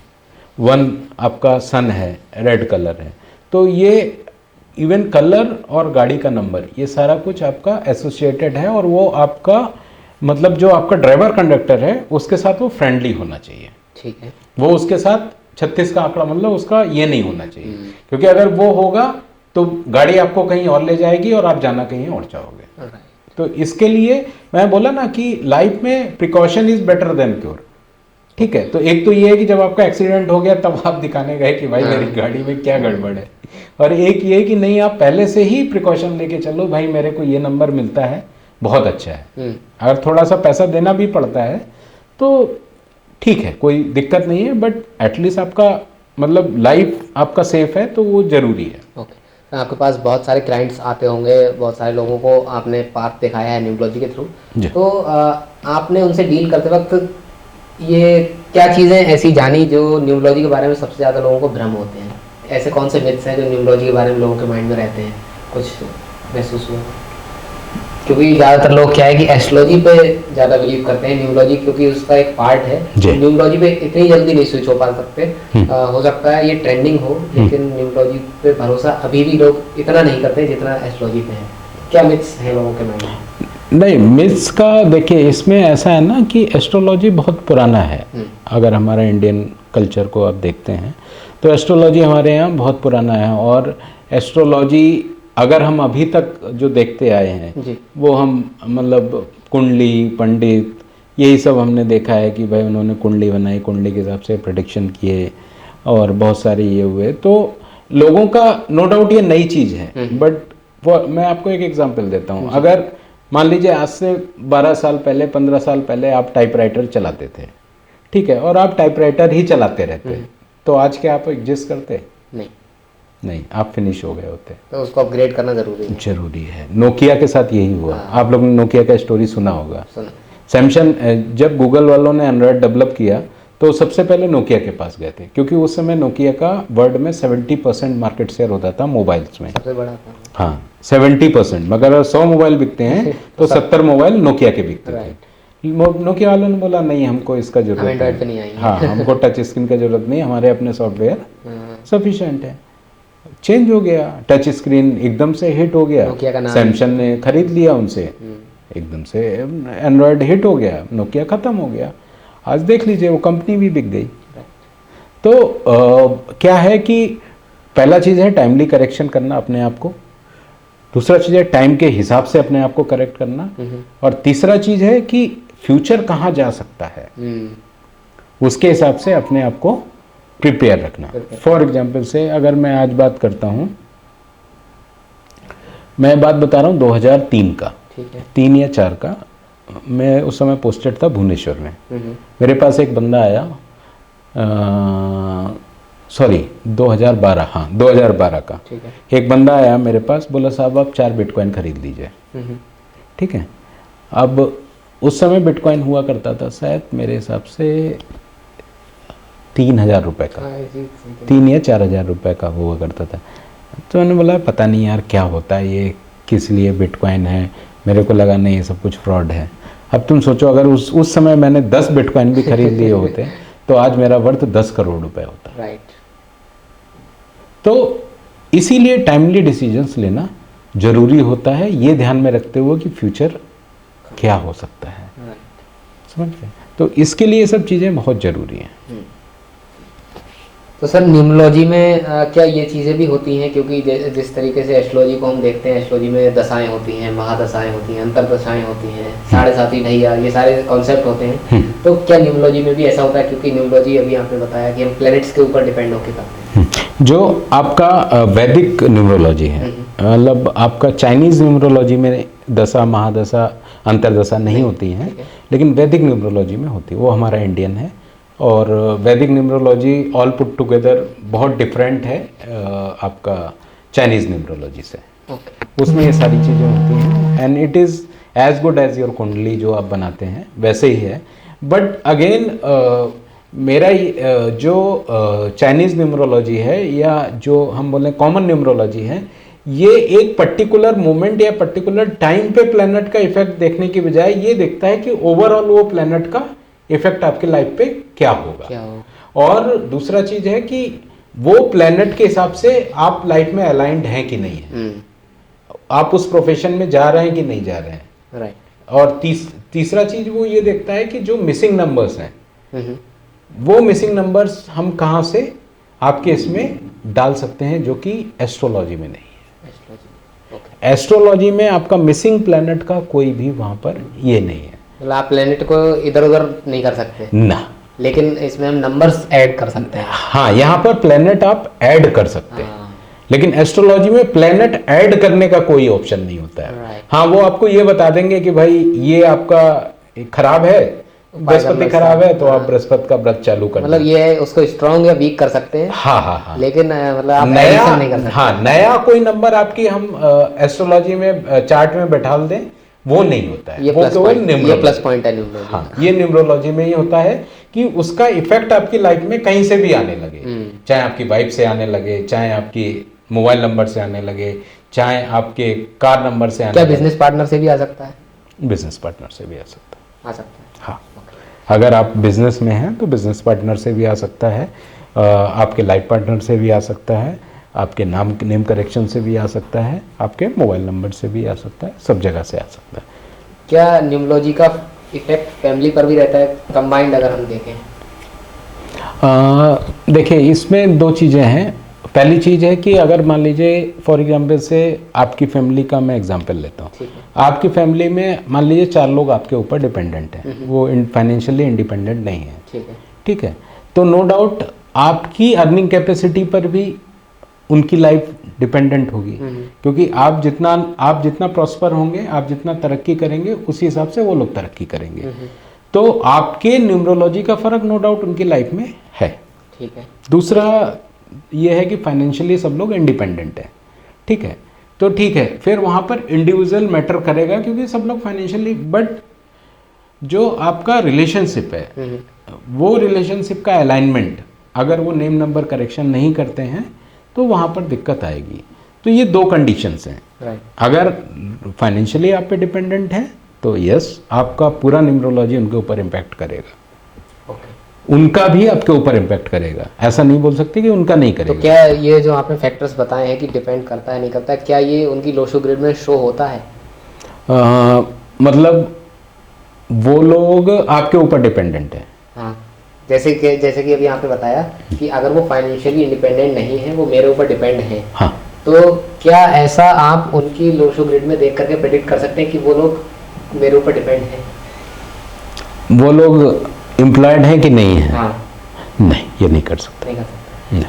1 आपका सन है, रेड कलर है। तो ये इवन कलर और गाड़ी का नंबर, ये सारा कुछ आपका एसोसिएटेड है, और वो आपका मतलब जो आपका ड्राइवर कंडक्टर है उसके साथ वो फ्रेंडली होना चाहिए। ठीक है। वो उसके साथ 36 का आंकड़ा मतलब उसका ये नहीं होना चाहिए, क्योंकि अगर वो होगा तो गाड़ी आपको कहीं और ले जाएगी और आप जाना कहीं और चाहोगे। तो इसके लिए मैं बोला ना कि लाइफ में precaution is better than cure. ठीक है, तो एक तो ये है कि जब आपका एक्सीडेंट हो गया तब आप दिखाने गए कि भाई मेरी गाड़ी में क्या गड़बड़ है, और एक ये कि नहीं आप पहले से ही प्रिकॉशन लेके चलो, भाई मेरे को ये नंबर मिलता है बहुत अच्छा है। अगर थोड़ा सा पैसा देना भी पड़ता है तो ठीक है, कोई दिक्कत नहीं है, बट एटलीस्ट आपका मतलब लाइफ आपका सेफ है तो वो जरूरी है। ओके, आपके पास बहुत सारे क्लाइंट्स आते होंगे, बहुत सारे लोगों को आपने पाथ दिखाया है न्यूमरोलॉजी के थ्रू, तो आपने उनसे डील करते वक्त ये क्या चीज़ें ऐसी जानी जो न्यूमरोलॉजी के बारे में सबसे ज़्यादा लोगों को भ्रम होते हैं? ऐसे कौन से मिथ्स हैं जो न्यूमरोलॉजी के बारे में लोगों के माइंड में रहते हैं, कुछ महसूस हुआ? क्योंकि ज़्यादातर लोग क्या है कि एस्ट्रोलॉजी पे ज़्यादा बिलीव करते हैं, न्यूमरोलॉजी क्योंकि उसका एक पार्ट है, न्यूमरोलॉजी पे इतनी जल्दी नहीं स्विच हो पा सकते। हो सकता है ये ट्रेंडिंग हो, लेकिन न्यूमरोलॉजी पे भरोसा अभी भी लोग इतना नहीं करते जितना एस्ट्रोलॉजी पे है। क्या मिथ्स हैं लोगों के माइंड में? नहीं, मिथ्स का देखिए इसमें ऐसा है ना कि एस्ट्रोलॉजी बहुत पुराना है। अगर हमारा इंडियन कल्चर को आप देखते हैं तो एस्ट्रोलॉजी हमारे यहाँ बहुत पुराना है, और एस्ट्रोलॉजी अगर हम अभी तक जो देखते आए हैं वो हम मतलब कुंडली, पंडित, यही सब हमने देखा है कि भाई उन्होंने कुंडली बनाई, कुंडली के हिसाब से प्रेडिक्शन किए और बहुत सारे ये हुए। तो लोगों का नो डाउट ये नई चीज़ है, बट मैं आपको एक एग्जांपल देता हूँ। अगर मान लीजिए आज से 12 साल पहले, 15 साल पहले आप टाइपराइटर चलाते थे, ठीक है, और आप टाइपराइटर ही चलाते रहते, तो आज क्या आप एग्जिस्ट करते? नहीं, आप फिनिश हो गए होते। तो उसको अपग्रेड करना जरूरी है। नोकिया के साथ यही हुआ। आप लोगों ने नोकिया का स्टोरी सुना होगा। सैमसंग, जब गूगल वालों ने एंड्रॉयड डेवलप किया तो सबसे पहले नोकिया के पास गए थे, क्योंकि उस समय नोकिया का वर्ल्ड में 70% मार्केट शेयर होता था मोबाइल्स में। सबसे बड़ा था। हाँ, 70%। मगर 100 मोबाइल बिकते हैं तो 70 मोबाइल नोकिया के बिकते थे। नोकिया वालों ने बोला नहीं, हमको इसका जरूरत नहीं, हाँ, हमको टच स्क्रीन का जरूरत नहीं, हमारे अपने सॉफ्टवेयर सफिशिएंट है। चेंज हो गया, टच स्क्रीन एकदम से हिट हो गया, सैमसंग ने खरीद लिया उनसे, एकदम से एंड्रॉयड हिट हो गया, नोकिया खत्म हो गया। आज देख लीजिए वो कंपनी भी बिक गई। तो क्या है कि पहला चीज़ है टाइमली करेक्शन करना अपने आप को, दूसरा चीज़ है टाइम के हिसाब से अपने आप को करेक्ट करना, और तीसरा चीज़ है कि फ्यूचर कहाँ जा सकता है उसके हिसाब से अपने आप को प्रिपेयर रखना। फॉर एग्जाम्पल से अगर मैं आज बात करता हूँ, मैं बात बता रहा हूँ 2003 का, 3 या 4 का। मैं उस समय पोस्टेड था भुवनेश्वर में। मेरे पास एक बंदा आया, सॉरी 2012, हाँ 2012 का एक बंदा आया मेरे पास, बोला साहब आप 4 बिटकॉइन खरीद लीजिए। ठीक है, अब उस समय बिटकॉइन हुआ करता था शायद मेरे हिसाब से 3,000 रुपये का, 3 या 4,000 रुपये का हुआ करता था। तो मैंने बोला पता नहीं यार क्या होता है ये, किस लिए बिटकॉइन है। मेरे को लगा नहीं ये सब कुछ फ्रॉड है। अब तुम सोचो अगर उस समय मैंने 10 बिटकॉइन भी खरीद लिए होते तो आज मेरा वर्थ 10 करोड़ रुपए होता। राइट। तो इसीलिए टाइमली डिसीजंस लेना जरूरी होता है, ये ध्यान में रखते हुए कि फ्यूचर क्या हो सकता है। समझ गए? तो इसके लिए ये सब चीज़ें बहुत ज़रूरी हैं। तो सर न्यूमरोलॉजी में क्या ये चीज़ें भी होती हैं, क्योंकि जिस तरीके से एस्ट्रोलॉजी को हम देखते हैं, एस्ट्रोलॉजी में दशाएं होती हैं, महादशाएं होती हैं, अंतरदशाएं होती हैं, 7.5 ढैया, ये सारे कॉन्सेप्ट होते हैं। तो क्या न्यूमरोलॉजी में भी ऐसा होता है? क्योंकि न्यूमरोलॉजी अभी आपने बताया कि हम प्लैनेट्स के ऊपर डिपेंड होकर करते हैं। जो आपका वैदिक न्यूमरोलॉजी है, मतलब आपका चाइनीज न्यूमरोलॉजी में दशा, महादशा, अंतरदशा नहीं होती हैं, लेकिन वैदिक न्यूमरोलॉजी में होती है। वो हमारा इंडियन है, और वैदिक न्यूमरोलॉजी ऑल पुट टुगेदर बहुत डिफरेंट है आपका चाइनीज़ न्यूमरोलॉजी से। उसमें ये सारी चीज़ें होती हैं, and it is as good as your kundli जो आप बनाते हैं वैसे ही है। बट अगेन मेरा जो चाइनीज़ न्यूमरोलॉजी है, या जो हम बोलें कॉमन न्यूमरोलॉजी है, ये एक पर्टिकुलर मोमेंट या पर्टिकुलर टाइम पे प्लैनेट का इफेक्ट देखने की बजाय ये देखता है कि ओवरऑल वो प्लैनेट का इफेक्ट आपके लाइफ पे क्या होगा। और दूसरा चीज है कि वो प्लैनेट के हिसाब से आप लाइफ में अलाइंड हैं कि नहीं है, आप उस प्रोफेशन में जा रहे हैं कि नहीं जा रहे हैं। राइट। और तीसरा चीज वो ये देखता है कि जो मिसिंग नंबर्स हैं, वो मिसिंग नंबर्स हम कहाँ से आपके इसमें डाल सकते हैं, जो कि एस्ट्रोलॉजी में नहीं है। एस्ट्रोलॉजी में आपका मिसिंग प्लैनेट का कोई भी वहां पर ये नहीं है, मतलब आप प्लेनेट को इधर उधर नहीं कर सकते ना, लेकिन इसमें हम नंबर्स ऐड कर सकते हैं। हाँ, यहाँ पर प्लेनेट आप ऐड कर सकते हैं, लेकिन एस्ट्रोलॉजी में प्लेनेट ऐड करने का कोई ऑप्शन नहीं होता है। हाँ, वो आपको ये बता देंगे कि भाई ये आपका खराब है, बृहस्पति खराब है, तो आप बृहस्पति का व्रत चालू कर, मतलब ये उसको स्ट्रॉन्ग या वीक कर सकते हैं। हाँ, लेकिन मतलब आप नया नहीं कर सकते। हाँ, नया कोई नंबर आपकी हम एस्ट्रोलॉजी में चार्ट में बैठा दें, वो नहीं होता है। ये प्लस पॉइंट है न्यूमरोलॉजी। हाँ, ये न्यूमरोलॉजी में ये होता है कि उसका इफेक्ट आपकी लाइफ में कहीं से भी आने लगे, चाहे आपकी वाइफ से आने लगे, चाहे आपकी मोबाइल नंबर से आने लगे, चाहे आपके कार नंबर से आने लगे। क्या बिजनेस पार्टनर से भी आ सकता है? बिजनेस पार्टनर से भी आ सकता है। हाँ, अगर आप बिजनेस में हैं तो बिजनेस पार्टनर से भी आ सकता है, आपके लाइफ पार्टनर से भी आ सकता है, आपके नेम करेक्शन से भी आ सकता है, आपके मोबाइल नंबर से भी आ सकता है, सब जगह से आ सकता है। क्या न्यूमरोलॉजी का इफेक्ट फैमिली पर भी रहता है, कंबाइंड अगर हम देखें? देखिए, इसमें 2 चीज़ें हैं। पहली चीज़ है कि अगर मान लीजिए फॉर एग्जांपल से आपकी फैमिली का मैं एग्जांपल लेता हूँ, ठीक है। आपकी फैमिली में मान लीजिए 4 लोग आपके ऊपर डिपेंडेंट हैं, वो फाइनेंशियली इंडिपेंडेंट नहीं है, ठीक है। ठीक है, तो नो डाउट आपकी अर्निंग कैपेसिटी पर भी उनकी लाइफ डिपेंडेंट होगी, क्योंकि आप जितना प्रॉस्पर होंगे, आप जितना तरक्की करेंगे, उसी हिसाब से वो लोग तरक्की करेंगे। तो आपके न्यूमरोलॉजी का फर्क नो डाउट उनकी लाइफ में है। ठीक है। दूसरा ये है कि फाइनेंशियली सब लोग इंडिपेंडेंट है, ठीक है, तो ठीक है, फिर वहाँ पर इंडिविजुअल मैटर करेगा क्योंकि सब लोग फाइनेंशियली, बट जो आपका रिलेशनशिप है वो रिलेशनशिप का अलाइनमेंट अगर वो नेम नंबर करेक्शन नहीं करते हैं तो वहाँ पर दिक्कत आएगी। तो ये 2 कंडीशंस हैं। राइट। अगर फाइनेंशियली आप पे डिपेंडेंट है तो यस, आपका पूरा न्यूमरोलॉजी उनके ऊपर इम्पैक्ट करेगा। ओके। उनका भी आपके ऊपर इम्पैक्ट करेगा, ऐसा नहीं बोल सकते कि उनका नहीं करेगा। तो क्या ये जो आपने फैक्टर्स बताए हैं कि डिपेंड करता है नहीं करता है, क्या ये उनकी लोशो ग्रिड में शो होता है? मतलब वो लोग आपके ऊपर डिपेंडेंट है। हाँ, जैसे कि अभी आपने बताया कि अगर वो फाइनेंशियली इंडिपेंडेंट नहीं है, वो मेरे ऊपर डिपेंड है, हाँ, तो क्या ऐसा आप उनकी लोशो ग्रिड में देख करके प्रेडिक्ट कर सकते हैं कि वो लोग मेरे ऊपर डिपेंड हैं? वो लोग एम्प्लॉयड हैं कि नहीं है? हाँ। नहीं, ये नहीं कर सकते। नहीं कर सकते। नहीं।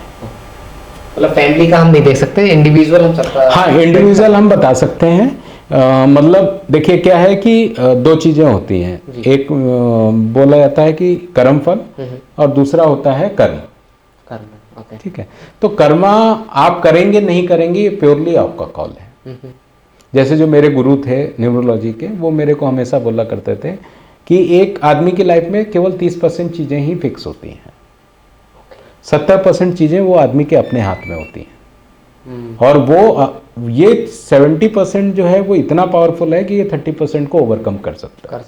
मतलब फैमिली का हम नहीं देख सकते, इंडिविजुअल हम सबका। हाँ, इंडिविजुअल हम बता सकते हैं। मतलब देखिए क्या है कि 2 चीज़ें होती हैं, एक बोला जाता है कि कर्म फल और दूसरा होता है कर्म। कर्म, ओके। ठीक है, तो कर्मा आप करेंगे नहीं करेंगे ये प्योरली आपका कॉल है। जैसे जो मेरे गुरु थे न्यूमरोलॉजी के, वो मेरे को हमेशा बोला करते थे कि एक आदमी की लाइफ में केवल 30% चीज़ें ही फिक्स होती हैं, 70% चीज़ें वो आदमी के अपने हाथ में होती हैं, और वो ये 70% जो है वो इतना पावरफुल है कि ये 30% को ओवरकम कर सकता है।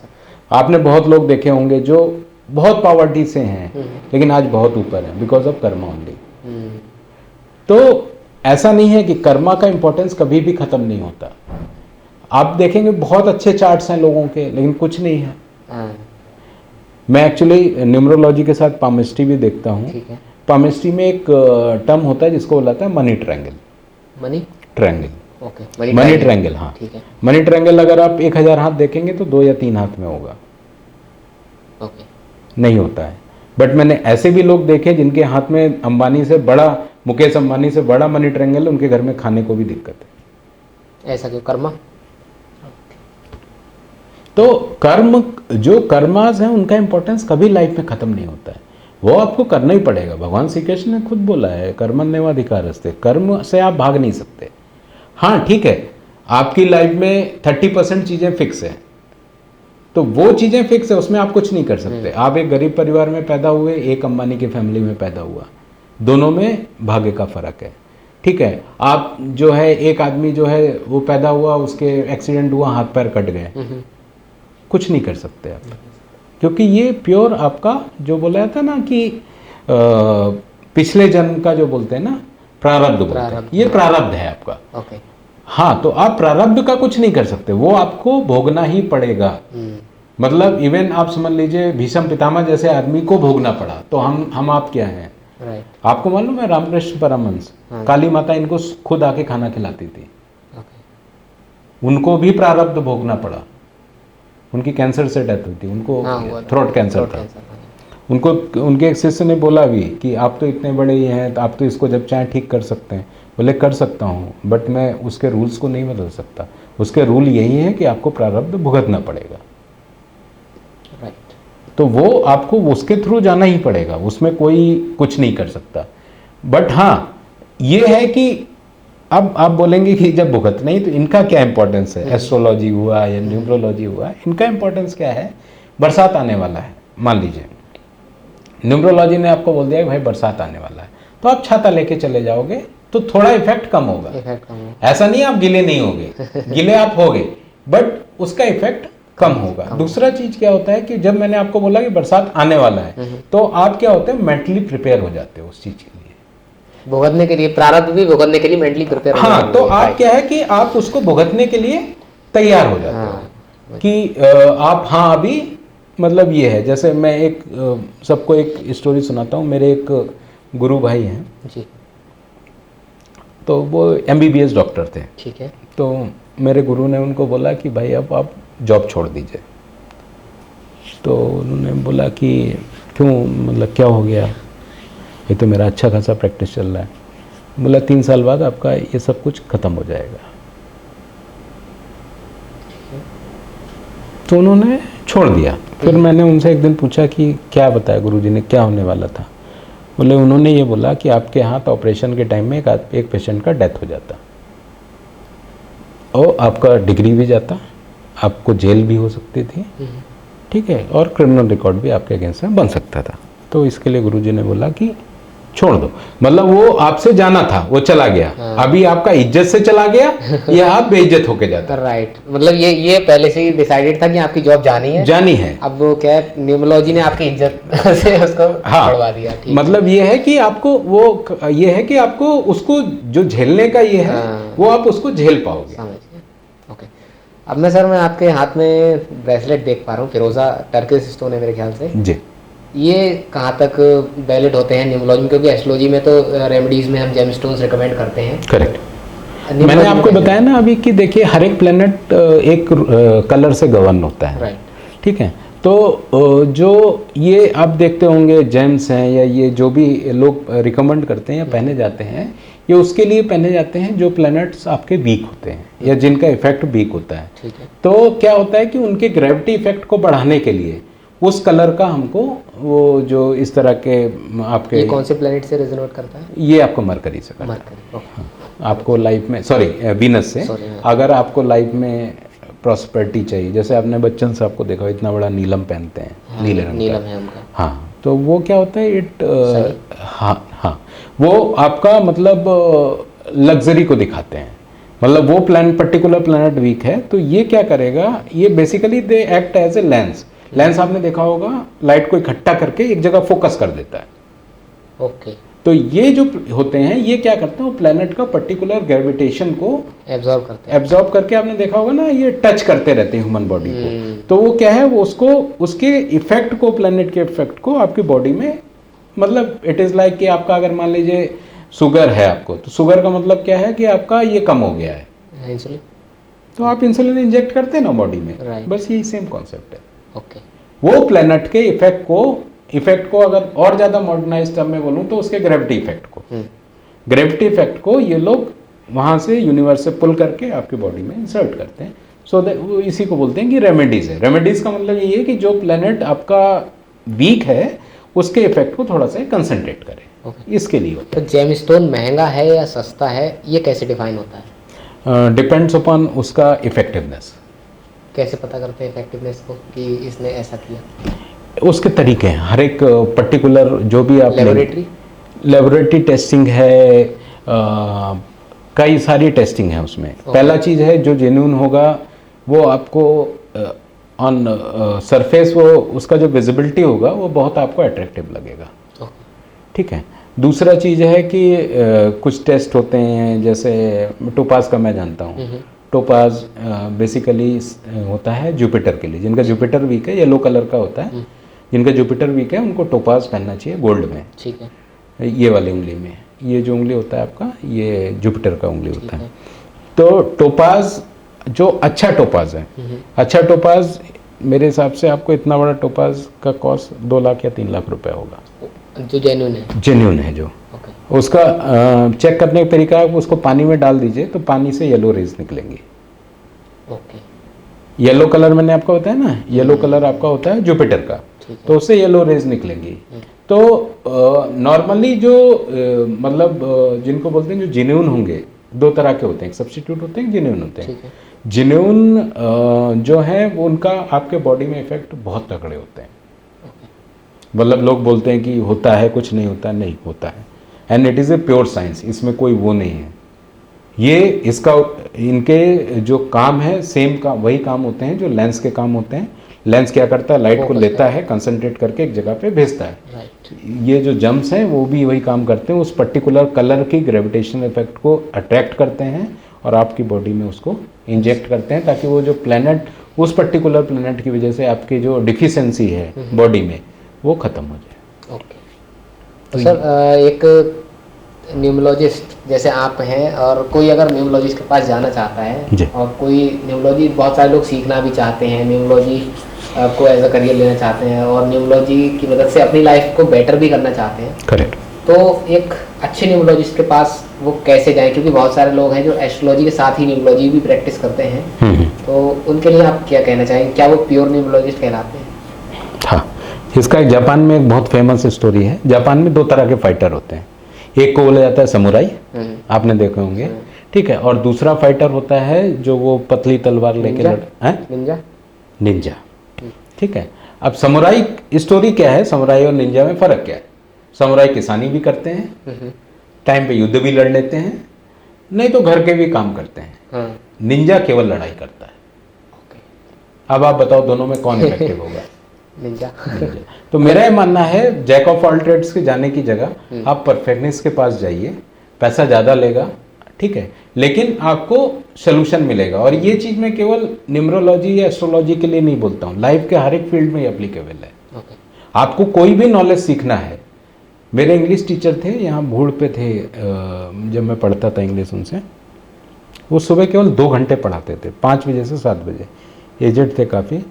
आपने बहुत लोग देखे होंगे जो बहुत पॉवर्टी से हैं लेकिन आज बहुत ऊपर हैं बिकॉज ऑफ कर्मा ओनली। तो ऐसा नहीं है कि कर्मा का इंपॉर्टेंस कभी भी खत्म नहीं होता। आप देखेंगे बहुत अच्छे चार्ट्स हैं लोगों के लेकिन कुछ नहीं है। मैं एक्चुअली न्यूमरोलॉजी के साथ पामिस्ट्री भी देखता हूँ। पामिस्ट्री में एक टर्म होता है जिसको बोला जाता है money triangle. Money triangle, okay, money triangle, हाँ, ठीक है। मनी ट्रायंगल अगर आप 1000 हाथ देखेंगे तो 2 या 3 हाथ में होगा, ओके, नहीं होता है। बट मैंने ऐसे भी लोग देखे जिनके हाथ में अंबानी से बड़ा, मुकेश अंबानी से बड़ा मनी ट्रायंगल है, उनके घर में खाने को भी दिक्कत है। ऐसा क्यों? कर्मा। तो कर्म, जो कर्मास हैं उनका इंपॉर्टेंस कभी लाइफ में खत्म नहीं होता है, वो आपको करना ही पड़ेगा। भगवान श्री कृष्ण ने खुद बोला है कर्मण्येवाधिकारस्ते, कर्म से आप भाग नहीं सकते। हाँ ठीक है, आपकी लाइफ में 30% चीज़ें फिक्स है तो वो चीज़ें फिक्स है, उसमें आप कुछ नहीं कर सकते। आप एक गरीब परिवार में पैदा हुए, एक अंबानी की फैमिली में पैदा हुआ, दोनों में भाग्य का फर्क है। ठीक है, आप जो है एक आदमी जो है वो पैदा हुआ, उसके एक्सीडेंट हुआ, हाथ पैर कट गए, कुछ नहीं कर सकते आप, क्योंकि ये प्योर आपका जो बोला जाता है ना कि पिछले जन्म का जो बोलते हैं ना प्रारब्ध बोलते हैं, ये प्रारब्ध है आपका। ओके, हाँ, तो आप प्रारब्ध का कुछ नहीं कर सकते, वो आपको भोगना ही पड़ेगा। मतलब इवन आप समझ लीजिए भीष्म पितामह जैसे आदमी को भोगना पड़ा, तो हम आप क्या हैं? राइट। आपको मालूम है रामकृष्ण परमहंस, काली माता इनको खुद आके खाना खिलाती थी। उनको भी प्रारब्ध भोगना पड़ा, उनकी कैंसर से डेथ हुई थी, उनको थ्रोट कैंसर था। उनको उनके एक शिष्य ने बोला भी कि आप तो इतने बड़े ही हैं, तो आप तो इसको जब चाहे ठीक कर सकते हैं। बोले कर सकता हूँ, बट मैं उसके रूल्स को नहीं बदल सकता। उसके रूल यही है कि आपको प्रारब्ध भुगतना पड़ेगा। राइट। तो वो आपको उसके थ्रू जाना ही पड़ेगा, उसमें कोई कुछ नहीं कर सकता। बट हाँ ये है कि अब आप बोलेंगे कि जब भुगत नहीं तो इनका क्या इंपॉर्टेंस है? एस्ट्रोलॉजी हुआ या न्यूमरोलॉजी हुआ, इनका इंपॉर्टेंस क्या है? बरसात आने वाला है, मान लीजिए न्यूमरोलॉजी ने आपको बोल दिया कि भाई बरसात आने वाला है, तो आप छाता लेके चले जाओगे तो थोड़ा इफेक्ट कम होगा। ऐसा नहीं आप गिले नहीं होगे, गिले आप होगे, बट उसका इफेक्ट कम होगा। दूसरा चीज क्या होता है कि जब मैंने आपको बोला कि बरसात आने वाला है, तो आप क्या होते हैं, मेंटली प्रिपेयर हो जाते हो उस चीज के लिए, भुगतने के लिए, प्रारब्ध भी भुगतने के लिए मेंटली प्रिपेयर। हाँ, तो आप क्या है कि आप उसको भुगतने के लिए तैयार हो जाते हो कि आप, हाँ अभी मतलब ये है। जैसे मैं एक सबको एक स्टोरी सुनाता हूँ। मेरे एक गुरु भाई हैं जी, तो वो MBBS डॉक्टर थे। ठीक है। तो मेरे गुरु ने उनको बोला कि भाई अब आप जॉब छोड़ दीजिए। तो उन्होंने बोला कि क्यों, मतलब क्या हो गया, ये तो मेरा अच्छा खासा प्रैक्टिस चल रहा है। बोला 3 साल बाद आपका ये सब कुछ ख़त्म हो जाएगा। तो उन्होंने छोड़ दिया। फिर मैंने उनसे एक दिन पूछा कि क्या बताया गुरुजी ने, क्या होने वाला था। बोले उन्होंने ये बोला कि आपके हाथ ऑपरेशन के टाइम में एक पेशेंट का डेथ हो जाता और आपका डिग्री भी जाता, आपको जेल भी हो सकती थी, ठीक है, और क्रिमिनल रिकॉर्ड भी आपके अगेंस्ट में बन सकता था। तो इसके लिए गुरुजी ने बोला कि छोड़ दो। मतलब वो आपसे जाना था, वो चला गया। हाँ। अभी आपका इज्जत से चला गया, ये आप बेइज्जत होके जाता। राइट, मतलब ये पहले से ही डिसाइडेड था कि आपकी जॉब जानी है। अब वो क्या है, न्यूमोलॉजी ने आपकी इज्जत से उसको छुड़वा दिया। ठीक मतलब ये है कि आपको वो, ये है कि आपको उसको जो झेलने का ये है, वो आप उसको झेल पाओगे। समझ गए। ओके। अब मैं सर, मैं आपके हाथ में ब्रेसलेट देख पा रहा हूँ, फिरोजा टर्किश स्टोन है मेरे ख्याल से जी। ये कहाँ तक वैलिड होते हैं न्यूमोलॉजी में? क्योंकि एस्ट्रोलॉजी में तो रेमेडीज में हम जेमस्टोन्स रिकमेंड करते हैं। करेक्ट। मैंने आपको बताया ना अभी कि देखिए हर एक प्लेनेट एक कलर से गवर्न होता है। राइट। ठीक है। तो जो ये आप देखते होंगे जेम्स हैं या ये जो भी लोग रिकमेंड करते हैं या पहने जाते हैं, ये उसके लिए पहने जाते हैं जो प्लैनेट्स आपके वीक होते हैं या जिनका इफेक्ट वीक होता है। ठीक है। तो क्या होता है कि उनके ग्रेविटी इफेक्ट को बढ़ाने के लिए उस कलर का हमको, वो जो इस तरह के आपके, ये कौन से प्लैनेट से रेजोनेट करता है? ये आपको मरकरी से करता है। मरकरी। ओके। आपको लाइफ में, सॉरी वीनस से, अगर आपको लाइफ में प्रॉस्पेरिटी चाहिए, जैसे आपने बच्चन साहब को देखा इतना बड़ा नीलम पहनते हैं, नीले रंग नीलम है उनका। हाँ, तो वो क्या होता है, हाँ, वो आपका मतलब लग्जरी को दिखाते हैं। मतलब वो पर्टिकुलर प्लैनेट वीक है तो ये क्या करेगा, ये basically they act as a lens आपने देखा होगा, लाइट को इकट्ठा करके एक जगह फोकस कर देता है। ओके। तो ये जो होते हैं ये क्या करते हैं, वो प्लैनेट का पर्टिकुलर ग्रेविटेशन को एब्जॉर्ब करके, आपने देखा होगा ना, ये टच करते रहते हैं ह्यूमन बॉडी को। तो वो क्या है, वो उसको, उसके इफेक्ट को, प्लैनेट के इफेक्ट को आपकी बॉडी में, मतलब इट इज लाइक कि आपका अगर मान लीजिए शुगर है आपको, तो शुगर का मतलब क्या है कि आपका ये कम हो गया है इंसुलिन, तो आप इंसुलिन इंजेक्ट करते हैं ना बॉडी में। Right. बस यही सेम कॉन्सेप्ट है। ओके। वो प्लैनेट के इफेक्ट को अगर और ज्यादा मॉडर्नाइज टर्म में बोलूं तो उसके ग्रेविटी इफेक्ट को ये लोग वहां से यूनिवर्स से पुल करके आपकी बॉडी में इंसर्ट करते हैं। सो वो इसी को बोलते हैं कि रेमेडीज है। रेमेडीज का मतलब ये है कि जो प्लैनेट आपका वीक है उसके इफेक्ट को थोड़ा सा कंसंट्रेट करे। इसके लिए होता है। तो जेमस्टोन महंगा है या सस्ता है, ये कैसे डिफाइन होता है? डिपेंड्स अपॉन उसका इफेक्टिवनेस। कैसे पता करते हैं इफेक्टिवनेस को कि इसने ऐसा किया? उसके तरीके हैं, हर एक पर्टिकुलर जो भी आप लेबोरेटरी टेस्टिंग है, कई सारी टेस्टिंग है उसमें। पहला चीज़ है जो जेन्युइन होगा वो आपको ऑन सरफेस वो उसका जो विजिबिलिटी होगा वो बहुत आपको अट्रैक्टिव लगेगा। ठीक है। दूसरा चीज़ है कि कुछ टेस्ट होते हैं, जैसे टोपाज का मैं जानता हूँ। टोपाज बेसिकली होता है जुपिटर के लिए, जिनका जुपिटर वीक है, येलो कलर का होता है। जिनका जुपिटर वीक है उनको टोपाज पहनना चाहिए गोल्ड में। ठीक है। ये वाली उंगली में, ये जो उंगली होता है आपका, ये जुपिटर का उंगली होता है। तो टोपाज जो अच्छा टोपाज है, अच्छा टोपाज मेरे हिसाब से आपको इतना बड़ा टोपाज का कॉस्ट 2 लाख या 3 लाख रुपए होगा, जो जेन्युइन है जो उसका चेक करने का तरीका है, उसको पानी में डाल दीजिए तो पानी से येलो रेज निकलेंगी। ओके। येलो कलर मैंने आपको बताया ना, येलो कलर आपका होता है जुपिटर का, तो उससे येलो रेज निकलेंगी। तो नॉर्मली जो मतलब जिनको बोलते हैं जो जेन्युइन होंगे, 2 तरह के होते हैं, एक सब्स्टिट्यूट होते हैं, जेन्युइन होते हैं। जेन्युइन जो है वो उनका आपके बॉडी में इफेक्ट बहुत तगड़े होते हैं। मतलब लोग बोलते हैं कि होता है, कुछ नहीं होता, नहीं होता है, and it is a pure science, इसमें कोई वो नहीं है। ये इसका इनके जो काम है सेम काम, वही काम होते हैं जो लेंस के काम होते हैं। लेंस क्या करता है, लाइट को लेता है, कंसंट्रेट करके एक जगह पे भेजता है। ये जो जम्स हैं वो भी वही काम करते हैं, उस पर्टिकुलर कलर की ग्रेविटेशनल इफेक्ट को अट्रैक्ट करते हैं और आपकी बॉडी में उसको इंजेक्ट करते हैं, ताकि वो जो प्लैनेट, उस पर्टिकुलर प्लैनेट की वजह से आपकी जो डिफिशियंसी है बॉडी में वो खत्म हो जाए। ओके। तो सर एक न्यूमोलॉजिस्ट जैसे आप हैं और कोई अगर न्यूमोलॉजिस्ट के पास जाना चाहता जी। है और कोई न्यूमोलॉजी, बहुत सारे लोग सीखना भी चाहते हैं, न्यूमोलॉजी को एज अ करियर लेना चाहते हैं और न्यूमोलॉजी की मदद से अपनी लाइफ को बेटर भी करना चाहते हैं, करेक्ट। तो एक अच्छे न्यूमोलॉजिस्ट के पास वो कैसे जाएं? क्योंकि बहुत सारे लोग हैं जो एस्ट्रोलॉजी के साथ ही न्यूमोलॉजी भी प्रैक्टिस करते हैं, तो उनके लिए आप क्या कहना चाहेंगे? क्या वो प्योर न्यूमोलॉजिस्ट कहलाते हैं? हाँ, इसका एक जापान में एक बहुत फेमस स्टोरी है। जापान में 2 तरह के फाइटर होते हैं, एक को बोला जाता है समुराई, आपने देखे होंगे, ठीक है, और दूसरा फाइटर होता है जो वो पतली तलवार लेके निंजा। निंजा, ठीक है। अब समुराई स्टोरी क्या है, समुराई और निंजा में फर्क क्या है? समुराई किसानी भी करते हैं, टाइम पे युद्ध भी लड़ लेते हैं, नहीं तो घर के भी काम करते हैं। निंजा केवल लड़ाई करता है। अब आप बताओ दोनों में कौन इफेक्टिव होगा? निंजा। तो मेरा ये मानना है जैक ऑफ ऑल ट्रेड्स के जाने की जगह आप परफेक्टनेस के पास जाइए, पैसा ज़्यादा लेगा, ठीक है, लेकिन आपको सोल्यूशन मिलेगा। और ये चीज़ मैं केवल न्यूमरोलॉजी या एस्ट्रोलॉजी के लिए नहीं बोलता हूँ, लाइफ के हर एक फील्ड में एप्लीकेबल है। आपको कोई भी नॉलेज सीखना है, मेरे इंग्लिश टीचर थे यहाँ भूड़ पे थे, जब मैं पढ़ता था इंग्लिश उनसे, वो सुबह केवल 2 घंटे पढ़ाते थे, 5 बजे से 7 बजे, एजेड थे काफ़ी,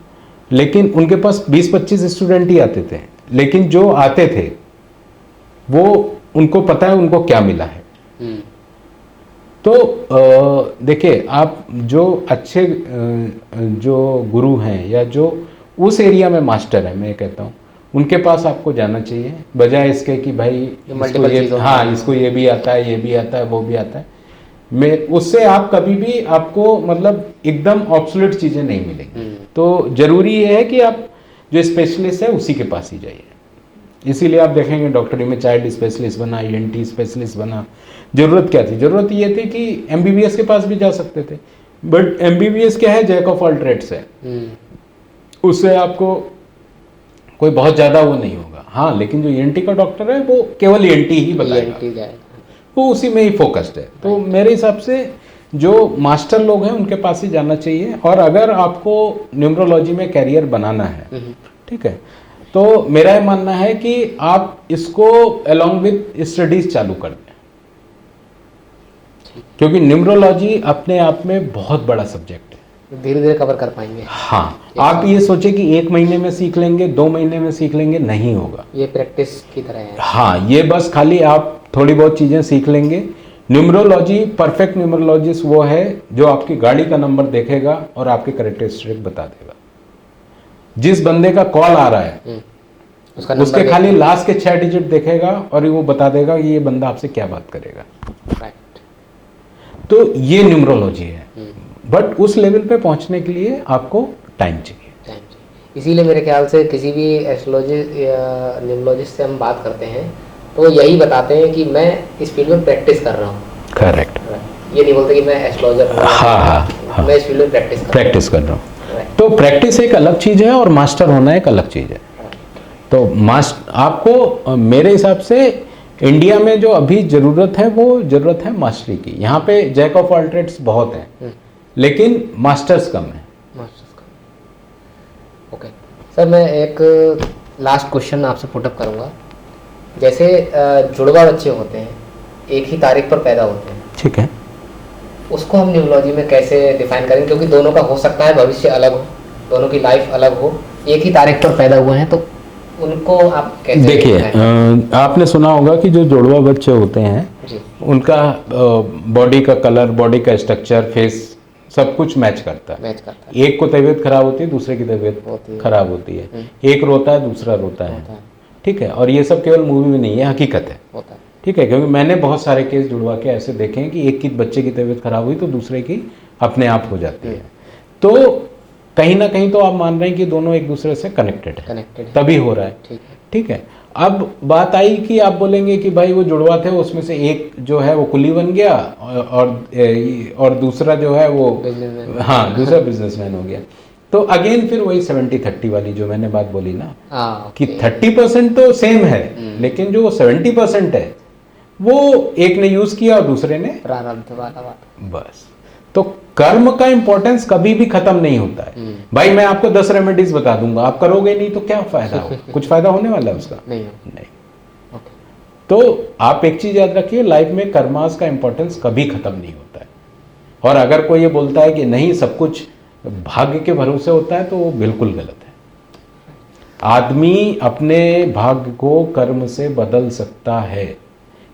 लेकिन उनके पास 20-25 स्टूडेंट ही आते थे, लेकिन जो आते थे वो उनको पता है उनको क्या मिला है। तो देखिए, आप जो अच्छे जो गुरु हैं या जो उस एरिया में मास्टर है, मैं कहता हूँ उनके पास आपको जाना चाहिए, बजाय इसके कि भाई इसको ये, हाँ इसको ये भी आता है, ये भी आता है, वो भी आता है। मैं उससे आप कभी भी आपको मतलब एकदम ऑब्सोल्यूट चीज़ें नहीं मिलेंगी। तो ज़रूरी ये है कि आप जो स्पेशलिस्ट है उसी के पास ही जाइए। इसीलिए आप देखेंगे डॉक्टरी में चाइल्ड स्पेशलिस्ट बना, ENT स्पेशलिस्ट बना। ज़रूरत क्या थी? ज़रूरत ये थी कि MBBS के पास भी जा सकते थे, बट MBBS क्या है, जैक ऑफ ऑल ट्रेड्स है, उससे आपको कोई बहुत ज़्यादा वो नहीं होगा। हाँ, लेकिन जो ENT का डॉक्टर है वो केवल ENT ही बताएगा, वो उसी में ही फोकस्ड है। तो मेरे हिसाब से जो मास्टर लोग हैं उनके पास ही जाना चाहिए। और अगर आपको न्यूमरोलॉजी में कैरियर बनाना है, ठीक है, तो मेरा ये मानना है कि आप इसको अलॉन्ग विद स्टडीज चालू कर दें, क्योंकि न्यूमरोलॉजी अपने आप में बहुत बड़ा सब्जेक्ट है, धीरे धीरे कवर कर पाएंगे। हाँ, आप ये सोचे कि 1 महीने में सीख लेंगे, 2 महीने में सीख लेंगे, नहीं होगा। ये प्रैक्टिस की तरह है। हाँ, ये बस खाली आप थोड़ी बहुत चीज़ें सीख लेंगे। न्यूमरोलॉजी, परफेक्ट न्यूमरोलॉजिस्ट वो है जो आपकी गाड़ी का नंबर देखेगा और आपके कैरेक्टरिस्टिक बता देगा। जिस बंदे का कॉल आ रहा है उसके खाली लास्ट के 6 डिजिट देखेगा और वो बता देगा कि ये बंदा आपसे क्या बात करेगा। तो ये न्यूमरोलॉजी है, बट उस लेवल पे पहुंचने के लिए आपको टाइम चाहिए। इसीलिए मेरे ख्याल से किसी भी एस्ट्रोलॉजिस्ट या न्यूमरोलॉजिस्ट से हम बात करते हैं तो यही बताते हैं कि मैं इस फील्ड में प्रैक्टिस कर रहा हूँ। करेक्ट। ये नहीं बोलते कि मैं एस्ट्रोलॉजर हूँ। हाँ, मैं इस फील्ड में प्रैक्टिस कर रहा हूँ। तो प्रैक्टिस एक अलग चीज़ है और मास्टर होना एक अलग चीज़ है। तो आपको मेरे हिसाब से इंडिया में जो अभी ज़रूरत है वो ज़रूरत है मास्टरी की। यहाँ पे जैक ऑफ ऑल ट्रेड्स बहुत हैं, लेकिन मास्टर्स कम है। ओके सर, मैं एक लास्ट क्वेश्चन आपसे पुटअप करूँगा। जैसे जुड़वा बच्चे होते हैं, एक ही तारीख पर पैदा होते हैं, ठीक है, उसको हम न्यूमरोलॉजी में कैसे डिफाइन करें? क्योंकि दोनों का हो सकता है भविष्य अलग हो, दोनों की लाइफ अलग हो, एक ही तारीख पर पैदा हुए हैं, तो उनको आप कैसे? देखिए, आपने सुना होगा कि जो जुड़वा बच्चे होते हैं उनका बॉडी का कलर, बॉडी का स्ट्रक्चर, फेस सब कुछ मैच करता है। एक को तबीयत खराब होती है, दूसरे की तबीयत खराब होती है, एक रोता है, दूसरा रोता है, ठीक है। और ये सब केवल मूवी में नहीं है, हकीकत है, ठीक है। क्योंकि मैंने बहुत सारे केस जुड़वा के ऐसे देखे हैं कि एक की बच्चे की तबीयत खराब हुई तो दूसरे की अपने आप हो जाती है। तो कहीं ना कहीं तो आप मान रहे हैं कि दोनों एक दूसरे से कनेक्टेड है, तभी हो रहा है, ठीक है। अब बात आई कि आप बोलेंगे कि भाई वो जुड़वा थे, उसमें से एक जो है वो कुली बन गया और दूसरा जो है वो दूसरा बिजनेसमैन हो गया। तो अगेन फिर वही 70-30 वाली जो मैंने बात बोली ना, कि 30% तो सेम है, लेकिन जो 70% है वो एक ने यूज किया और दूसरे ने प्रारब्ध वाला बात। बस, तो कर्म का इंपॉर्टेंस कभी भी खत्म नहीं होता है। भाई मैं आपको 10 रेमेडीज बता दूंगा, आप करोगे नहीं तो क्या फायदा हो? कुछ फायदा होने वाला है उसका? नहीं। तो आप एक चीज याद रखिए, लाइफ में कर्मास का इंपॉर्टेंस कभी खत्म नहीं होता है। और अगर कोई ये बोलता है कि नहीं सब कुछ भाग्य के भरोसे होता है, तो वो बिल्कुल गलत है। आदमी अपने भाग्य को कर्म से बदल सकता है।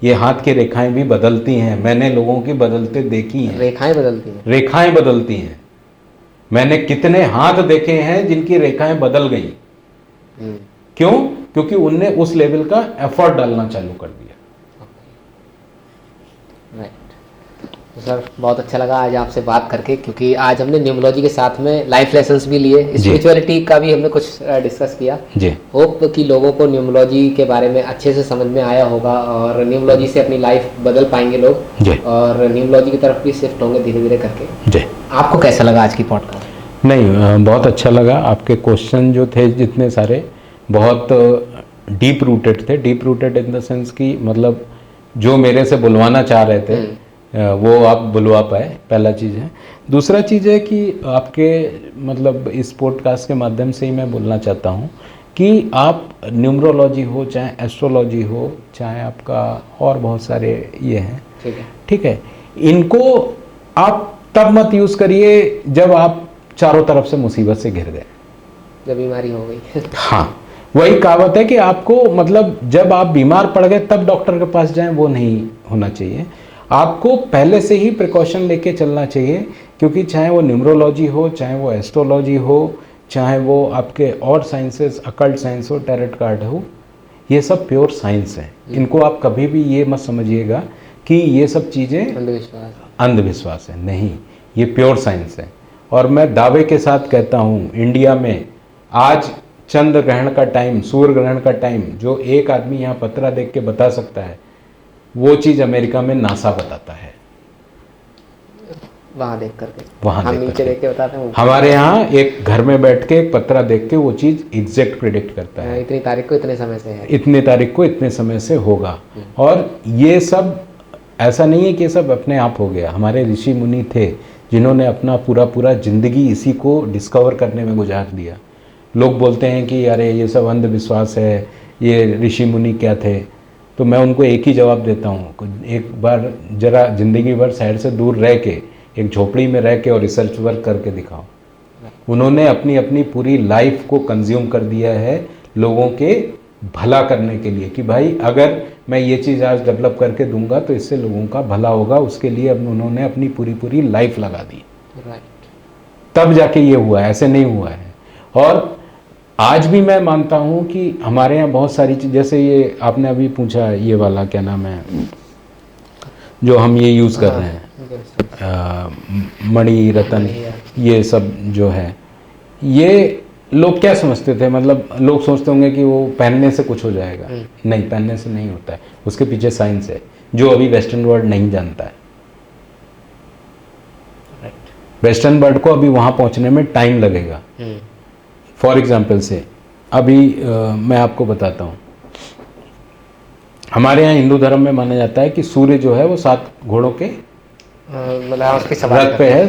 ये हाथ की रेखाएं भी बदलती हैं, मैंने लोगों की बदलते देखी हैं। रेखाएं बदलती हैं। रेखाएं बदलती हैं। मैंने कितने हाथ देखे हैं जिनकी रेखाएं बदल गई। क्यों? क्योंकि उनने उस लेवल का एफर्ट डालना चालू कर दिया। तो सर बहुत अच्छा लगा आज आपसे बात करके, क्योंकि आज हमने न्यूमरोलॉजी के साथ में लाइफ लेसन्स भी लिए, स्पिरिचुअलिटी का भी हमने कुछ डिस्कस किया। जी। होप कि लोगों को न्यूमरोलॉजी के बारे में अच्छे से समझ में आया होगा और न्यूमरोलॉजी से अपनी लाइफ बदल पाएंगे लोग। जी। और न्यूमरोलॉजी की तरफ भी शिफ्ट होंगे धीरे धीरे करके। जी। आपको कैसा लगा आज की पॉडकास्ट? नहीं, बहुत अच्छा लगा। आपके क्वेश्चन जो थे जितने सारे, बहुत डीप रूटेड थे। Deep rooted in the sense कि मतलब जो मेरे से बुलवाना चाह रहे थे वो आप बुलवा पाए, पहला चीज़ है। दूसरा चीज़ है कि आपके मतलब इस पॉडकास्ट के माध्यम से ही मैं बोलना चाहता हूँ कि आप न्यूमरोलॉजी हो, चाहे एस्ट्रोलॉजी हो, चाहे आपका और बहुत सारे ये हैं, ठीक है, इनको आप तब मत यूज़ करिए जब आप चारों तरफ से मुसीबत से घिर गए, जब बीमारी हो गई। हाँ, वही कहावत है कि आपको मतलब जब आप बीमार पड़ गए तब डॉक्टर के पास जाएं, वो नहीं होना चाहिए। आपको पहले से ही प्रिकॉशन लेके चलना चाहिए, क्योंकि चाहे वो न्यूमरोलॉजी हो, चाहे वो एस्ट्रोलॉजी हो, चाहे वो आपके और साइंसेस, अकल्ट साइंस हो, टैरेट कार्ड हो, ये सब प्योर साइंस है। इनको आप कभी भी ये मत समझिएगा कि ये सब चीज़ें अंधविश्वास है। नहीं, ये प्योर साइंस है। और मैं दावे के साथ कहता हूँ, इंडिया में आज चंद्र ग्रहण का टाइम, सूर्य ग्रहण का टाइम, जो एक आदमी यहाँ पतरा देख के बता सकता है, वो चीज़ अमेरिका में नासा बताता है। वहाँ देख करके, वहाँ हम नीचे देख के बताते हैं। हमारे यहाँ एक घर में बैठ के एक पतरा देख के वो चीज़ एग्जैक्ट प्रिडिक्ट करता है, इतनी तारीख को इतने समय से है, इतने तारीख को इतने समय से होगा। और ये सब ऐसा नहीं है कि ये सब अपने आप हो गया। हमारे ऋषि मुनि थे जिन्होंने अपना पूरा जिंदगी इसी को डिस्कवर करने में गुजार दिया। लोग बोलते हैं कि अरे ये सब अंधविश्वास है, ये ऋषि मुनि क्या थे, तो मैं उनको एक ही जवाब देता हूँ, एक बार जरा ज़िंदगी भर शहर से दूर रह के एक झोपड़ी में रह के और रिसर्च वर्क करके दिखाओ। उन्होंने अपनी अपनी पूरी लाइफ को कंज्यूम कर दिया है लोगों के भला करने के लिए, कि भाई अगर मैं ये चीज़ आज डेवलप करके दूंगा तो इससे लोगों का भला होगा। उसके लिए अब उन्होंने अपनी पूरी लाइफ लगा दी, तब जाके ये हुआ है, ऐसे नहीं हुआ है। और आज भी मैं मानता हूँ कि हमारे यहाँ बहुत सारी चीज़, जैसे ये आपने अभी पूछा, ये वाला क्या नाम है जो हम ये यूज़ कर रहे हैं, मणि रतन, ये सब जो है, ये लोग क्या समझते थे, मतलब लोग सोचते होंगे कि वो पहनने से कुछ हो जाएगा। नहीं, पहनने से नहीं होता है, उसके पीछे साइंस है जो अभी वेस्टर्न वर्ल्ड नहीं जानता है। वेस्टर्न वर्ल्ड को अभी वहाँ पहुँचने में टाइम लगेगा। फॉर एग्जाम्पल से अभी मैं आपको बताता हूँ, हमारे यहाँ हिंदू धर्म में माना जाता है कि सूर्य जो है वो 7 घोड़ों के रथ पे है,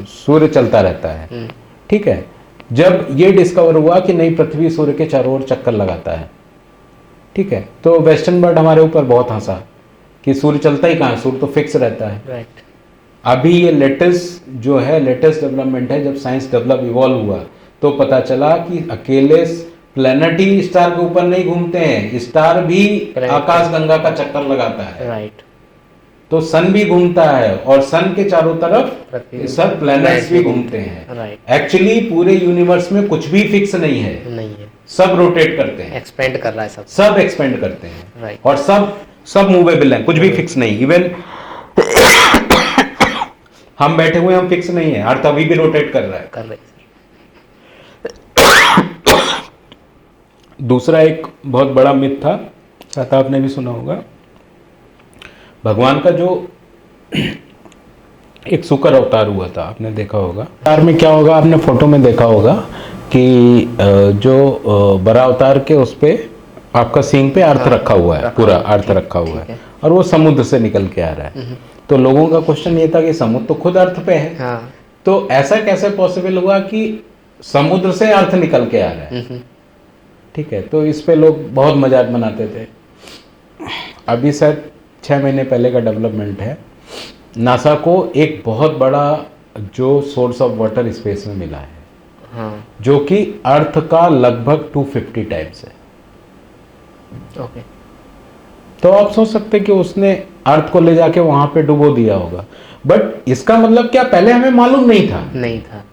सूर्य चलता रहता है, ठीक है। जब ये डिस्कवर हुआ कि नहीं, पृथ्वी सूर्य के चारों ओर चक्कर लगाता है, ठीक है, तो वेस्टर्न वर्ल्ड हमारे ऊपर बहुत हंसा कि सूर्य चलता ही कहाँ है, सूर्य तो फिक्स रहता है। अभी ये लेटेस्ट जो है, लेटेस्ट डेवलपमेंट है, जब साइंस डेवलप इवॉल्व हुआ तो पता चला कि अकेले प्लैनेट ही स्टार के ऊपर नहीं घूमते हैं, स्टार भी आकाश गंगा का चक्कर लगाता है। तो सन भी घूमता है और सन के चारों तरफ सब प्लैनेट्स भी घूमते हैं। एक्चुअली पूरे यूनिवर्स में कुछ भी फिक्स नहीं है, सब रोटेट करते हैं, एक्सपेंड कर रहा है, सब एक्सपेंड करते हैं, और सब मूवेबल हैं, कुछ भी फिक्स नहीं। इवन हम बैठे हुए, हम फिक्स नहीं है, अर्थ अभी भी रोटेट कर रहा है। दूसरा एक बहुत बड़ा मिथ था, शायद आपने भी सुना होगा, भगवान का जो एक शुक्र अवतार हुआ था, आपने देखा होगा। अवतार में क्या होगा, आपने फोटो में देखा होगा कि जो बड़ा अवतार के उस पे आपका सींग पे अर्थ रखा हुआ है, पूरा अर्थ रखा हुआ है, और वो समुद्र से निकल के आ रहा है। तो लोगों का क्वेश्चन ये था कि समुद्र तो खुद अर्थ पे है, तो ऐसा कैसे पॉसिबल हुआ कि समुद्र से अर्थ निकल के आ रहा है, ठीक है। तो इस पे लोग बहुत मजाक बनाते थे। अभी शायद 6 महीने पहले का डेवलपमेंट है, नासा को एक बहुत बड़ा जो सोर्स ऑफ वाटर स्पेस में मिला है, हाँ, जो कि अर्थ का लगभग 250 टाइम्स है। ओके, तो आप सोच सकते हैं कि उसने अर्थ को ले जाके वहां पे डुबो दिया होगा। बट इसका मतलब क्या, पहले हमें मालूम नहीं था नहीं था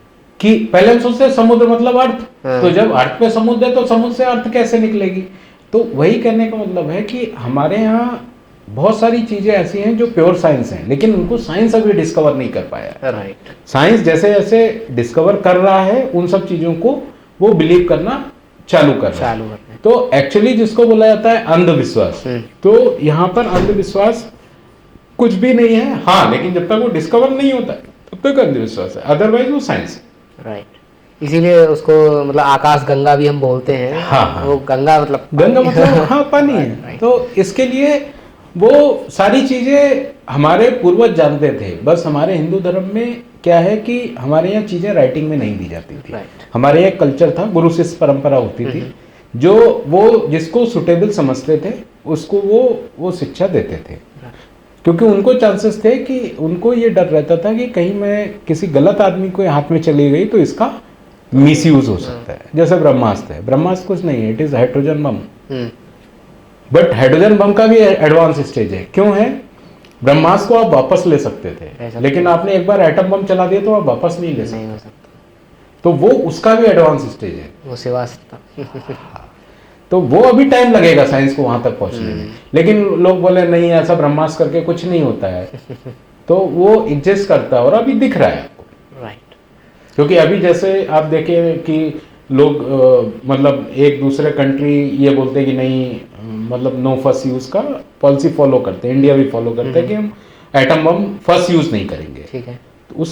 कि पहले हम सोचते समुद्र मतलब अर्थ, हाँ। तो जब अर्थ पे समुद्र है तो समुद्र से अर्थ कैसे निकलेगी। तो वही कहने का मतलब है कि हमारे यहाँ बहुत सारी चीजें ऐसी हैं जो प्योर साइंस हैं, लेकिन उनको साइंस अभी डिस्कवर नहीं कर पाया है। राइट, साइंस जैसे जैसे डिस्कवर कर रहा है उन सब चीजों को वो बिलीव करना चालू कर रहा है। तो एक्चुअली जिसको बोला जाता है अंधविश्वास, तो यहाँ पर अंधविश्वास कुछ भी नहीं है। हाँ, लेकिन जब तक वो डिस्कवर नहीं होता है तब तक अंधविश्वास है, अदरवाइज वो साइंस है। राइट, इसीलिए उसको मतलब आकाश गंगा भी हम बोलते हैं। हाँ, हाँ। वो गंगा मतलब हाँ पानी है। तो इसके लिए वो सारी चीजें हमारे पूर्वज जानते थे। बस हमारे हिंदू धर्म में क्या है कि हमारे यहाँ चीजें राइटिंग में नहीं दी जाती थी। हमारे यहाँ एक कल्चर था, गुरु शिष्य परंपरा होती थी, जो वो जिसको सुटेबल समझते थे उसको वो शिक्षा देते थे, क्योंकि उनको चांसेस थे कि उनको ये डर रहता था कि कहीं मैं किसी गलत आदमी के हाथ में चली गई तो इसका मिसयूज हो सकता है। जैसे ब्रह्मास्त्र है, ब्रह्मास्त्र कुछ नहीं है, it is hydrogen bomb. But hydrogen bomb का भी एडवांस स्टेज है। क्यों है? ब्रह्मास्त्र को आप वापस ले सकते थे, लेकिन आपने एक बार एटम बम चला दिया तो आप वापस नहीं ले सकते। तो वो उसका भी एडवांस स्टेज है, वो सेवा तो वो अभी टाइम लगेगा साइंस को वहां तक पहुंचने में। लेकिन लोग बोले नहीं, ऐसा ब्रह्मास्त्र करके कुछ नहीं होता है। तो वो एग्जिस्ट करता है और अभी दिख रहा है आपको। राइट, क्योंकि अभी जैसे आप देखें कि लोग मतलब एक दूसरे कंट्री ये बोलते हैं कि नहीं, मतलब नो फर्स्ट यूज का पॉलिसी फॉलो करते हैं, इंडिया भी फॉलो करते हैं कि हम एटम बम फर्स्ट यूज नहीं करेंगे। ठीक है, तो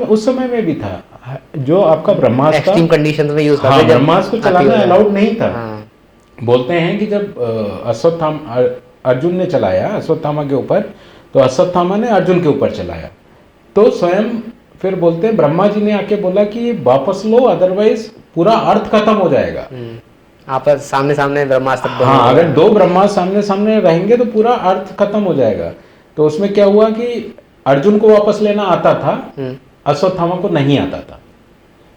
उस समय में भी था जो आपका ब्रह्मास्त्र एक्सट्रीम कंडीशंस में यूज करते हैं, ब्रह्मास्त्र को चलाना अलाउड नहीं था। बोलते हैं कि जब अर्जुन ने चलाया अश्वत्थामा के ऊपर, तो अश्वत्थामा ने अर्जुन के ऊपर चलाया, तो स्वयं फिर बोलते हैं ब्रह्मा जी ने आके बोला कि वापस लो, अदरवाइज पूरा अर्थ खत्म हो जाएगा। आपस सामने सामने ब्रह्मास्त्र, हाँ, अगर दो ब्रह्मास्त्र सामने सामने रहेंगे तो पूरा अर्थ खत्म हो जाएगा। तो उसमें क्या हुआ कि अर्जुन को वापस लेना आता था, अश्वत्थामा को नहीं आता था।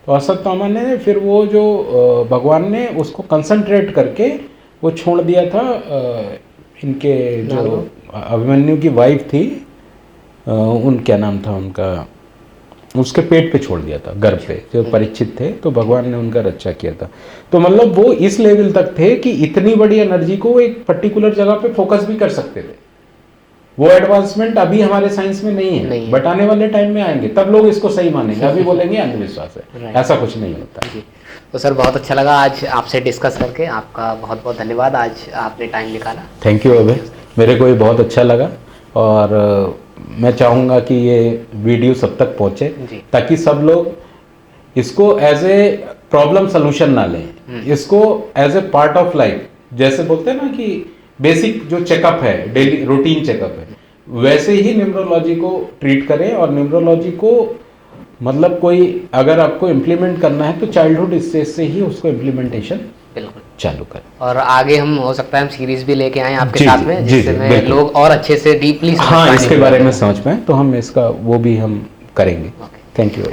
तो अश्वत्थामा ने फिर वो जो भगवान ने उसको कंसंट्रेट करके वो छोड़ दिया था इनके जो अभिमन्यु की वाइफ थी, उन क्या नाम था उनका, उसके पेट पे छोड़ दिया था, गर्भ पे, जो परीक्षित थे, तो भगवान ने उनका रक्षा किया था। तो मतलब वो इस लेवल तक थे कि इतनी बड़ी एनर्जी को एक पर्टिकुलर जगह पे फोकस भी कर सकते थे। वो एडवांसमेंट अभी हमारे साइंस में नहीं है, बट आने वाले टाइम में आएंगे, तब लोग इसको सही मानेंगे। अभी बोलेंगे अंधविश्वास है, ऐसा कुछ नहीं होता। तो सर बहुत अच्छा लगा आज आपसे डिस्कस करके, आपका बहुत बहुत धन्यवाद, आज आपने टाइम निकाला। थैंक यू अभय, मेरे को भी बहुत अच्छा लगा, और मैं चाहूँगा कि ये वीडियो सब तक पहुँचे ताकि सब लोग इसको एज ए प्रॉब्लम सोल्यूशन ना लें, इसको as a part of life, जैसे बोलते हैं ना कि बेसिक जो चेकअप है, डेली रूटीन चेकअप है, वैसे ही न्यूमरोलॉजी को ट्रीट करें। और न्यूमरोलॉजी को मतलब कोई अगर आपको इम्प्लीमेंट करना है तो चाइल्डहुड स्टेज से ही उसको इम्प्लीमेंटेशन बिल्कुल चालू करें। और आगे हम हो सकता है हम सीरीज भी लेके आए आपके साथ में, जिससे लोग और अच्छे से डीपली हाँ इसके बारे में समझ पाए, तो हम इसका वो भी हम करेंगे। Thank you.